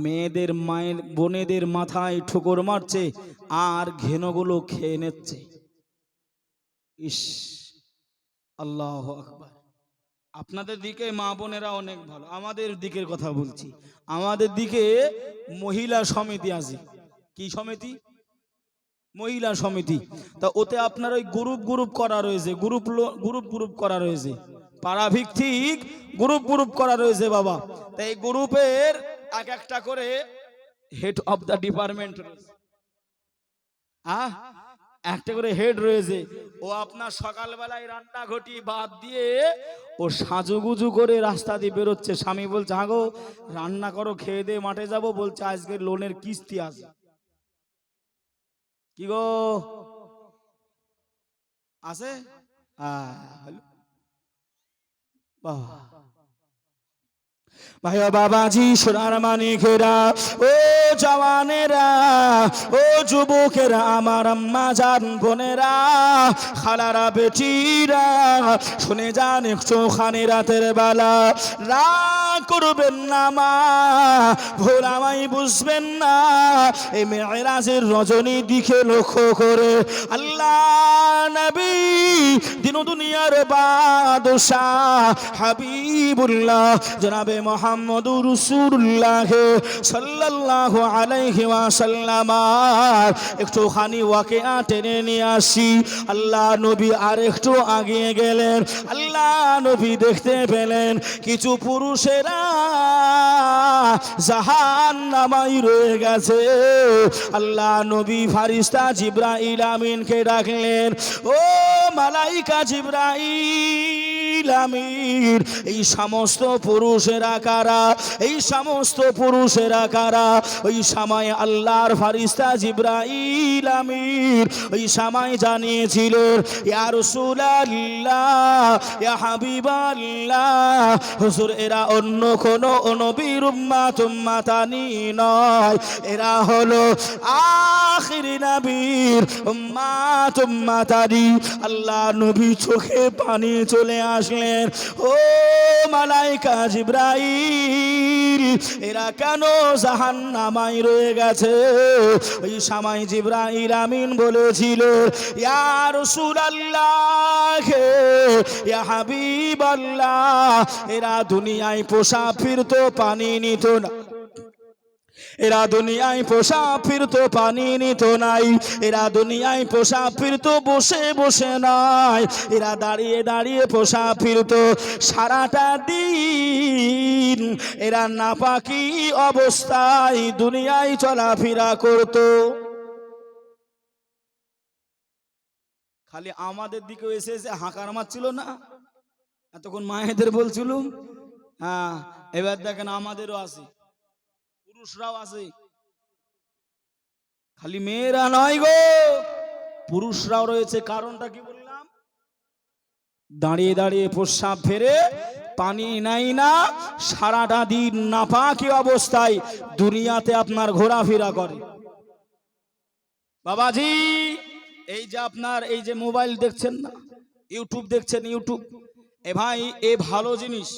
মেয়েদের মায়ের বোনেদের মাথায় ঠোকর মারছে আর ঘেনগুলো খেয়ে নিচ্ছে। ইস, আল্লাহু আকবার। আপনাদের দিকে মা বোনেরা অনেক ভালো, আমাদের দিকের কথা বলছি। আমাদের দিকে মহিলা সমিতি আছে। কি সমিতি? মহিলা সমিতি। তা ওতে আপনার ওই গ্রুপ গ্রুপ করা রয়েছে, গ্রুপ গ্রুপ করা রয়েছে, পাড়া ভিত্তিক গ্রুপ গ্রুপ করা রয়েছে বাবা। তাই এই গ্রুপের এক একটা করে হেড অফ দ্য ডিপার্টমেন্ট রয়েছে, একটা করে হেড রয়েছে। ও আপনার সকালবেলায় রান্না ঘটি বাদ দিয়ে ও সাজুগুজু করে রাস্তা দিয়ে বেরোচ্ছে। স্বামী বলছে হ্যাঁ গো রান্না করো, খেয়ে দিয়ে মাঠে যাব। বলছে আজকে লোনের কিস্তি আছে। কি গো আছে? বাবা ভাই বাবাজি সোনার মানিকেরা, ও জওয়ানেরা, ও যুবকেরা, আমার আম্মা জান বোনেরা, খালারা বেটিরা, শুনে যান একটুখানি রাতের বেলা রাগ করবেন না মা, ভুল আমায় বুঝবেন না। এই মেরাজের রজনী দিকে লক্ষ্য করে আল্লাহ নবী দিন দুনিয়ার বাদশাহ হাবিবুল্লাহ জনাবে মুহাম্মদুর রাসূলুল্লাহ সাল্লাল্লাহু আলাইহি ওয়াসাল্লাম একটুখানি ওয়াকিয়া টেনে নিয়ে আসি। আল্লাহ নবী আর একটু আগিয়ে গেলেন। আল্লাহ নবী দেখতে পেলেন কিছু পুরুষেরা জাহান্নামায় রয়ে গেছে। আল্লাহ নবী ফারিস্তা জিবরাইল আমিনকে ডাকলেন, ও মালাইকা জিবরাইল আমিন, এই সমস্ত পুরুষেরা কারা? এই সমস্ত পুরুষেরা কারা? ওই সময় আল্লাহর ফারিস্তা জিবরাইল আমিন ওই সময় জানিয়েছিলেন, ইয়া রাসূলুল্লাহ, ইয়া হাবিবাল্লাহ, হুজুর এরা অন্য কোন নবীর উম্মত উম্মতানি নয়, এরা হলো আখিরি নবীর উম্মত উম্মতানি। আল্লাহ নবী চোখে পানি চলে আসলেন, ও মালাইকা জিবরাইল, এরা কেন জাহান্নামায় রয়ে গেছে? ওই সময় জিবরাইল আমিন বলেছিল, ইয়া রাসূলুল্লাহ, ইয়া হাবিবাল্লাহ, এরা দুনিয়ায় পোষা ফিরতো পানি নিত না, এরা দুনিয়ায় পোষা ফিরতো পানি নিত নাই, এরা দুনিয়ায় পোষা ফিরতো বসে বসে নাই, এরা দাঁড়িয়ে দাঁড়িয়ে পোষা ফিরতো সারাটা দিন। এরা নাপাকি অবস্থায় দুনিয়ায় চলাফেরা করতো। খালি আমাদের দিকে এসে এসে হাঁকার মারছিল না, এতক্ষণ মায়েদের বলছিল। হ্যাঁ, এবার দেখেন আমাদেরও আছে, পুরুষরাও আছে, খালি মেয়েরা নয় গো, পুরুষরাও রয়েছে। কারণটা কি বললাম? দাঁড়িয়ে দাঁড়িয়ে প্রস্রাব ফেরে পানি নাই না, সারাটা দিন নাপাকি অবস্থায় দুনিয়াতে আপনার ঘোরাফেরা করে। বাবাজি এই যে আপনার এই যে মোবাইল দেখছেন না, ইউটিউব দেখছেন, ইউটিউব, এ ভাই এ ভালো জিনিস,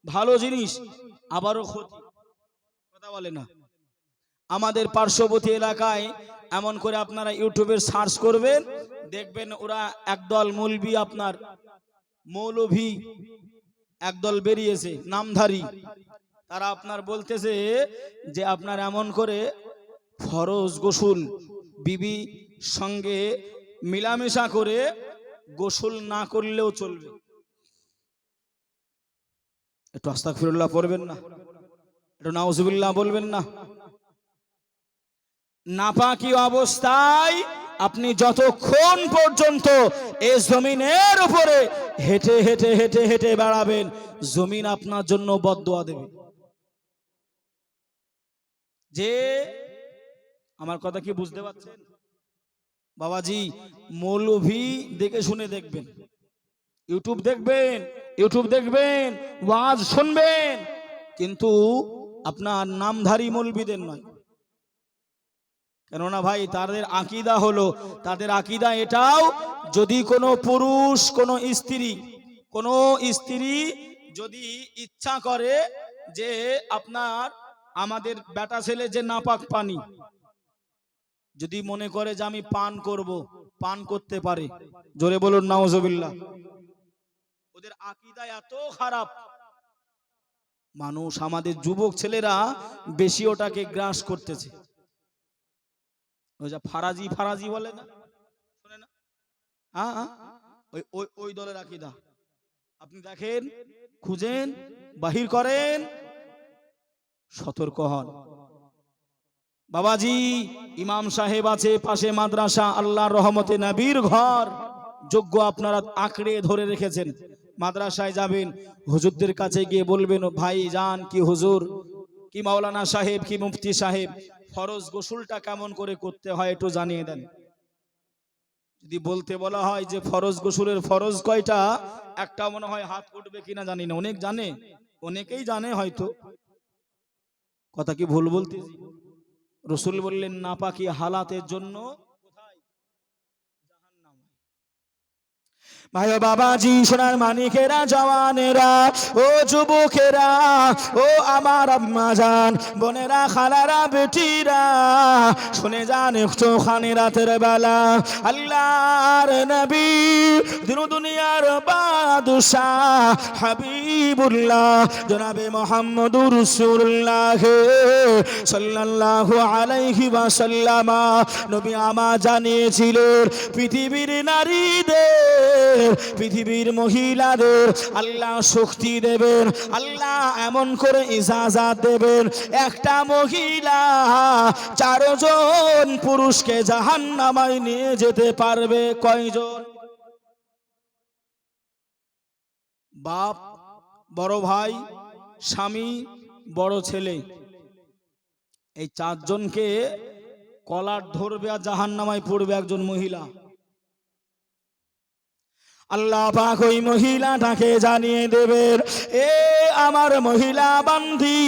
ভালো জিনিস, আবারও ক্ষতি, কথা বলে না। আমাদের পার্শ্ববর্তী এলাকায় এমন করে আপনারা ইউটিউবে সার্চ করবেন, দেখবেন ওরা একদল মৌলবি, আপনার মৌলভী একদল বেরিয়েছে নামধারী, তারা আপনার বলতেছে যে আপনার এমন করে ফরজ গোসল বিবি সঙ্গে মিলামেশা করে গোসল না করলেও চলবে। একটু আস্তাগফিরুল্লাহ পড়বেন না, একটু নাউজুবিল্লাহ বলবেন না। নাপাকি অবস্থায় আপনি যতক্ষণ পর্যন্ত এই জমিনের উপরে হেঁটে হেঁটে হেঁটে হেঁটে বেড়াবেন, জমিন আপনার জন্য বদদুয়া দেবে। যে আমার কথা কি বুঝতে পারছেন বাবাজি? মৌলভী দেখে শুনে দেখবেন, ইউটিউব দেখবেন, ওয়াজ শুনবেন, কিন্তু আপনার নামধারী মৌলভীদের নয়। কেননা ভাই তাদের আকীদা হলো, তাদের আকীদা এটাও, যদি কোনো পুরুষ কোনো স্ত্রী যদি ইচ্ছা করে যে আপনার আমাদের বেটা ছেলে যে নাপাক পানি যদি মনে করে যে আমি পান করতে পারে, জোরে বলুন নাউজুবিল্লাহ। ওদের আকীদা এত খারাপ, মানুষ আমাদের যুবক ছেলেরা বেশি ওটাকে গ্রাস করতেছে। ওই যে ফারাজি বলে না, শুনে না? ওই দলের আকীদা আপনি দেখেন, খুঁজেন, বাহির করেন, সতর্ক হন বাবাজি। ইমাম সাহেব আছে পাশে মাদ্রাসা, আল্লাহর রহমতে নবীর ঘর, যোগ্য আপনারা আঁকড়ে ধরে রেখেছেন। মাদ্রাসায় যাবেন, হুজুরদের কাছে গিয়ে বলবেন, ভাই জান কি হুজুর, কি মাওলানা সাহেব, কি মুফতি সাহেব, ফরজ গোসলটা কেমন করে করতে হয় একটু জানিয়ে দেন। যদি বলতে বলা হয় যে ফরজ গোসলের ফরজ কয়টা, একটা মনে হয় হাত উঠবে কিনা জানি না, অনেকেই জানে হয়তো। কথা কি ভুল বলতেছি? রসুল বললেন নাপাকি হালাতের জন্য কোথায়? জাহান্নামে। ভাই বাবাজি, সোনার মানিকেরা, জওয়ানেরা, ও যুবকেরা, ও আমার আম্মা জান, বোনেরা, খালারা, বেটিরা, শুনে যান একটুখানি রাতের বেলা আল্লাহর নবী, দুনিয়ার বাদশাহ হাবিবুল্লাহ জনাবে মুহাম্মদুর রাসূলুল্লাহ সাল্লাল্লাহু আলাইহি ওয়াসাল্লাম নবী আমার জানিয়েছিলেন, পৃথিবীর নারীদের, পৃথিবীর মহিলাদের আল্লাহ শক্তি দেবেন, আল্লাহ এমন করে ইজাজত দেবেন, একটা মহিলা 4 জন পুরুষকে জাহান্নামায় নিয়ে যেতে পারবে। কয়জন? বাপ, বড় ভাই, স্বামী, বড় ছেলে, এই 4 জনকে কলার ধরবে আর জাহান্নামায় পড়বে একজন মহিলা। আল্লাহ পাক ওই মহিলাটাকে জানিয়ে দেবেন, এ আমার মহিলা বান্দি,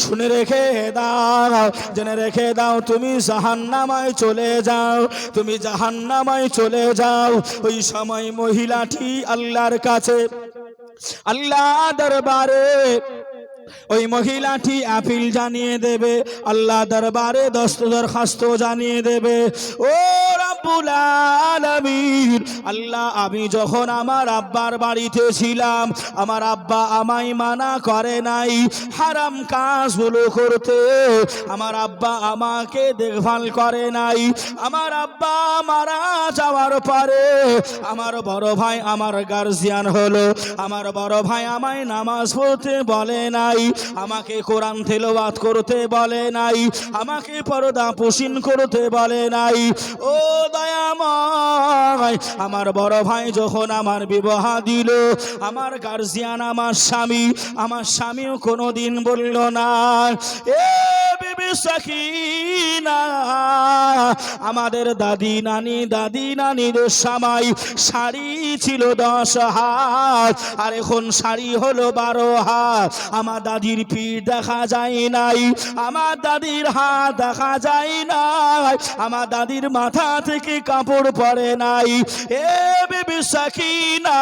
শুনে রেখে দাও, জেনে রেখে দাও, তুমি জাহান্নামায় চলে যাও, তুমি জাহান্নামায় চলে যাও। ওই সময় মহিলাটি আল্লাহর কাছে, আল্লাহ দরবারে ওই মহিলাটি আপিল জানিয়ে দেবে, আল্লাহ দরবারে দরখাস্ত জানিয়ে দেবে, ও রব্বুল আলামিন, আল্লাহ আমি যখন আমার আব্বার বাড়িতে ছিলাম, আমার আব্বা আমায় মানা করে নাই হারাম কাজগুলো করতে, আমার আব্বা আমাকে দেখভাল করে নাই, আমার আব্বা মারা যাওয়ার পরে আমার বড় ভাই আমার গার্জিয়ান হলো, আমার বড় ভাই আমায় নামাজ পড়তে বলে নাই, আমাকে কোরআন তেলাওয়াত করতে বলে নাই, আমাকে পর্দা পোষণ করতে বলে নাই। ও দয়াময়, আমার বড় ভাই যখন আমার বিবাহ দিল, আমার গার্জিয়ান আমার স্বামীও কোনোদিন বলল না, এ বিবি সাকিনা, আমাদের দাদি নানিদের সময় শাড়ি ছিল 10 হাত, আর এখন শাড়ি হলো 12 হাত। আমার দাদির পিঠ দেখা যায় নাই, আমার দাদির হাত দেখা যায় নাই, আমার দাদির মাথা থেকে কাপড় পরে নাই। এ বিবি সাকিনা,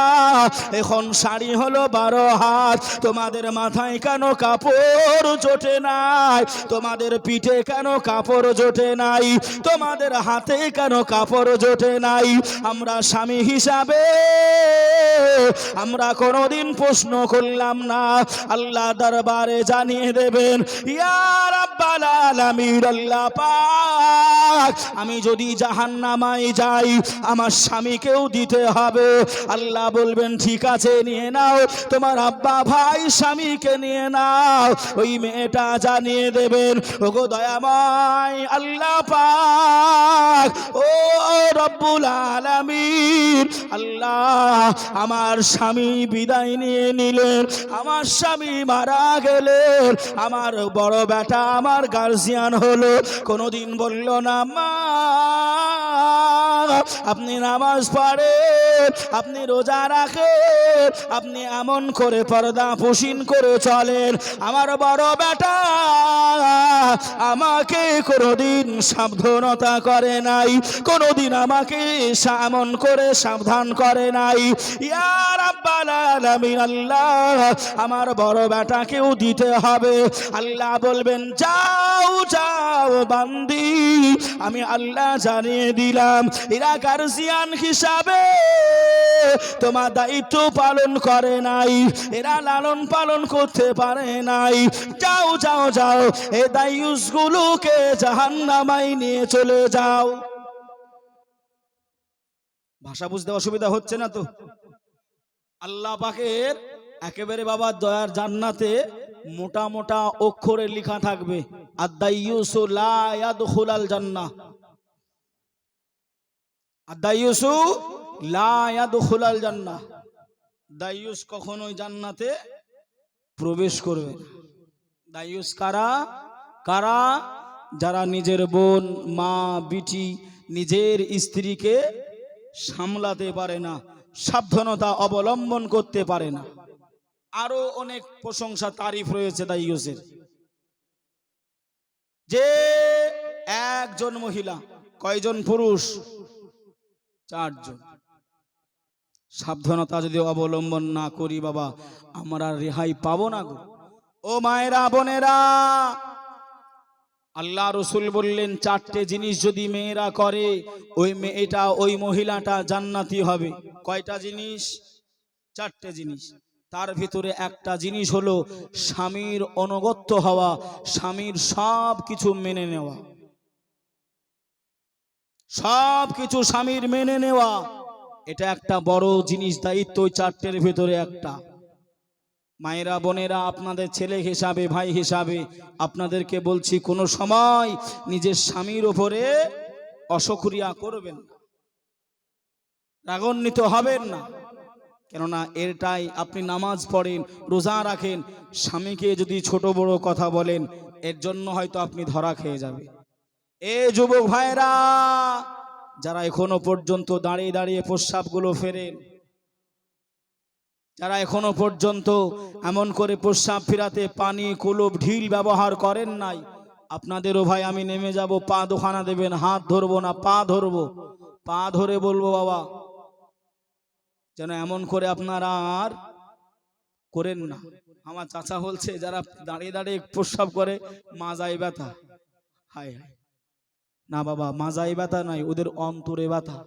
এখন শাড়ি হলো 12 হাত, তোমাদের মাথায় কেন কাপড় জোটে নাই? তোমাদের পিঠে কেন কাপড় জোটে নাই? তোমাদের হাতে কেন কাপড় জোটে নাই? আমরা স্বামী হিসাবে আমরা কোনোদিন প্রশ্ন করলাম না, আল্লাহ দরবারে জানিয়ে দেবেন, ইয়া রাব্বি রাব্বাল আলামিন আল্লাহ পাক আমি যদি জাহান্নামায় যাই আমার স্বামীকেও দিতে হবে। আল্লাহ বলবেন ঠিক আছে নিয়ে নাও, তোমার আব্বা ভাই স্বামীকে নিয়ে নাও। ওই মেয়েটা জানিয়ে দেবেন ওগো দয়াময় আল্লাহ পাক ও রব্বুল আলামিন আল্লাহ আমার স্বামী বিদায় নিয়ে নিলেন, আমার স্বামী মারা গেলেন, আমার বড় বেটা আমার গার্জিয়ান হলো, কোনোদিন বলল না মা আপনি নামাজ পড়েন, আপনি রোজা রাখেন, আপনি এমন করে পর্দা পুশিন করে চলেন। আমার বড় বেটা আমাকে কোনোদিন সাবধানতা করে নাই, কোনোদিন আমাকে এমন করে সাবধান করে নাই। ইয়া রাব্বাল আলামিন আল্লাহ আমার বড় বেটাকেও দিতে হবে। আল্লাহ বলবেন যাও যাও বান্দি, আমি আল্লাহ জানিয়ে দিলাম এরা গার্জিয়ান হিসাবে তোমার দায়িত্ব পালন করে নাই, এরা লালন পালন করতে পারে নাই। যাও যাও যাও এই দায়ুসগুলোকে জাহান্নামায় নিয়ে চলে যাও। ভাষা বুঝতে অসুবিধা হচ্ছে না তো? আল্লাহ পাকের একেবারে বাবা দয়ার জান্নাতে মোটা মোটা অক্ষরে লেখা থাকবে আদ-দাইয়ুসু লা ইয়াদখুলাল জান্নাহ, আদ-দাইয়ুসু লা ইয়াদখুলাল জান্নাহ। দাইয়ুস কখনোই জান্নাতে প্রবেশ করবে না। দাইয়ুস কারা? কারা? যারা নিজের বোন মা বিটি নিজের স্ত্রীকে সামলাতে পারে না, সাবধানতা অবলম্বন করতে পারে না। আরো অনেক প্রশংসা তারিফ রয়েছে দাইয়ুসের। যে একজন মহিলা, কয়জন পুরুষ? 4 জন। সাবধানতা যদি অবলম্বন না করি বাবা আমরা রেহাই পাবো না গো। ও মায়েরা বোনেরা, আল্লাহ রসুল বললেন 4টে জিনিস যদি মেয়েরা করে ওই মেয়েটা ওই মহিলাটা জান্নাতি হবে। কয়টা জিনিস? 4টে জিনিস। তার ভিতরে একটা জিনিস হলো স্বামীর অনুগত হওয়া, স্বামীর সব কিছু মেনে নেওয়া, সব কিছু স্বামীর মেনে নেওয়া। এটা একটা বড় জিনিস, দায়িত্ব। ওই 4টের ভিতরে একটা। মায়েরা বোনেরা, আপনাদের ছেলে হিসাবে ভাই হিসাবে আপনাদেরকে বলছি কোনো সময় নিজের স্বামীর উপরে অশুকরিয়া করবেন না, রাগান্বিত হবেন না। কেননা এরটাই আপনি নামাজ পড়েন, রোজা রাখেন, স্বামীকে যদি ছোট বড় কথা বলেন এর জন্য হয়তো আপনি ধরা খেয়ে যাবে। এ যুবক ভাইরা যারা এখনো পর্যন্ত দাঁড়িয়ে দাঁড়িয়ে প্রস্রাবগুলো ফেরেন, যারা এখনো পর্যন্ত এমন করে প্রস্রাব ফেরাতে পানি কুলুপ ঢিল ব্যবহার করেন নাই, আপনাদেরও ভাই আমি নেমে যাব, পা দোখানা দেবেন, হাত ধরবো না, পা ধরবো, পা ধরে বলবো বাবা যেন এমন করে আপনারা আর করেন না। আমার চাচা বলছে যারা দাঁড়িয়ে দাঁড়িয়ে প্রস্রাব করে মাজায় ব্যথা। হায় হায়, না বাবা মাজায় ব্যথা নাই, ওদের অন্তরে ব্যথা।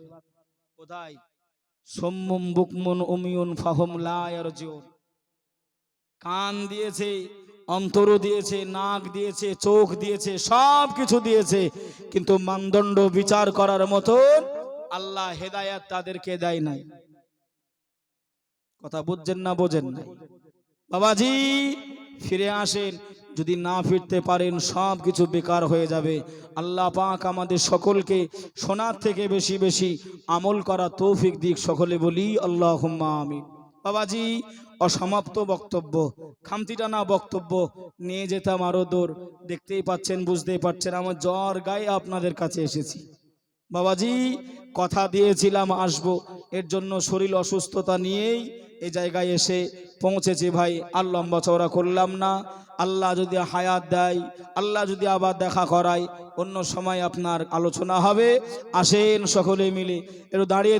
কোথায়? সম্মুম বুকমুন উমিউন ফাহুম লা ইয়ারজিউন। কান দিয়েছে, অন্তর দিয়েছে, নাক দিয়েছে, চোখ দিয়েছে, সব কিছু দিয়েছে, কিন্তু মানদণ্ড বিচার করার মতো আল্লাহ হেদায়েত তাদেরকে দেয় নাই। কথা বুঝছেন না বোঝেন না? বাবাজি ফিরে আসেন, যদি না ফিরতে পারেন সব কিছু বেকার হয়ে যাবে। আল্লাহ পাক আমাদের সকলকে শোনার থেকে বেশি বেশি আমল করা তৌফিক দিক। সকলে বলি আল্লাহুম্মা আমিন। বাবাজি অসমাপ্ত বক্তব্য, খামতি টানা বক্তব্য নিয়ে যেতাম আরো দূর। দেখতেই পাচ্ছেন, বুঝতেই পারছেন, আমার জ্বর গায়ে আপনাদের কাছে এসেছি। বাবাজি কথা দিয়েছিলাম আসবো, এর জন্য শরীর অসুস্থতা নিয়েই এই জায়গায় এসে পৌঁছেছি ভাই। আর লম্বা চওড়া করলাম না। আল্লাহ যদি হায়াত দেয়, আল্লাহ যদি আবার দেখা করায়, অন্য সময় আপনার আলোচনা হবে। আসেন সকলে মিলে একটু দাঁড়িয়ে দাঁড়িয়ে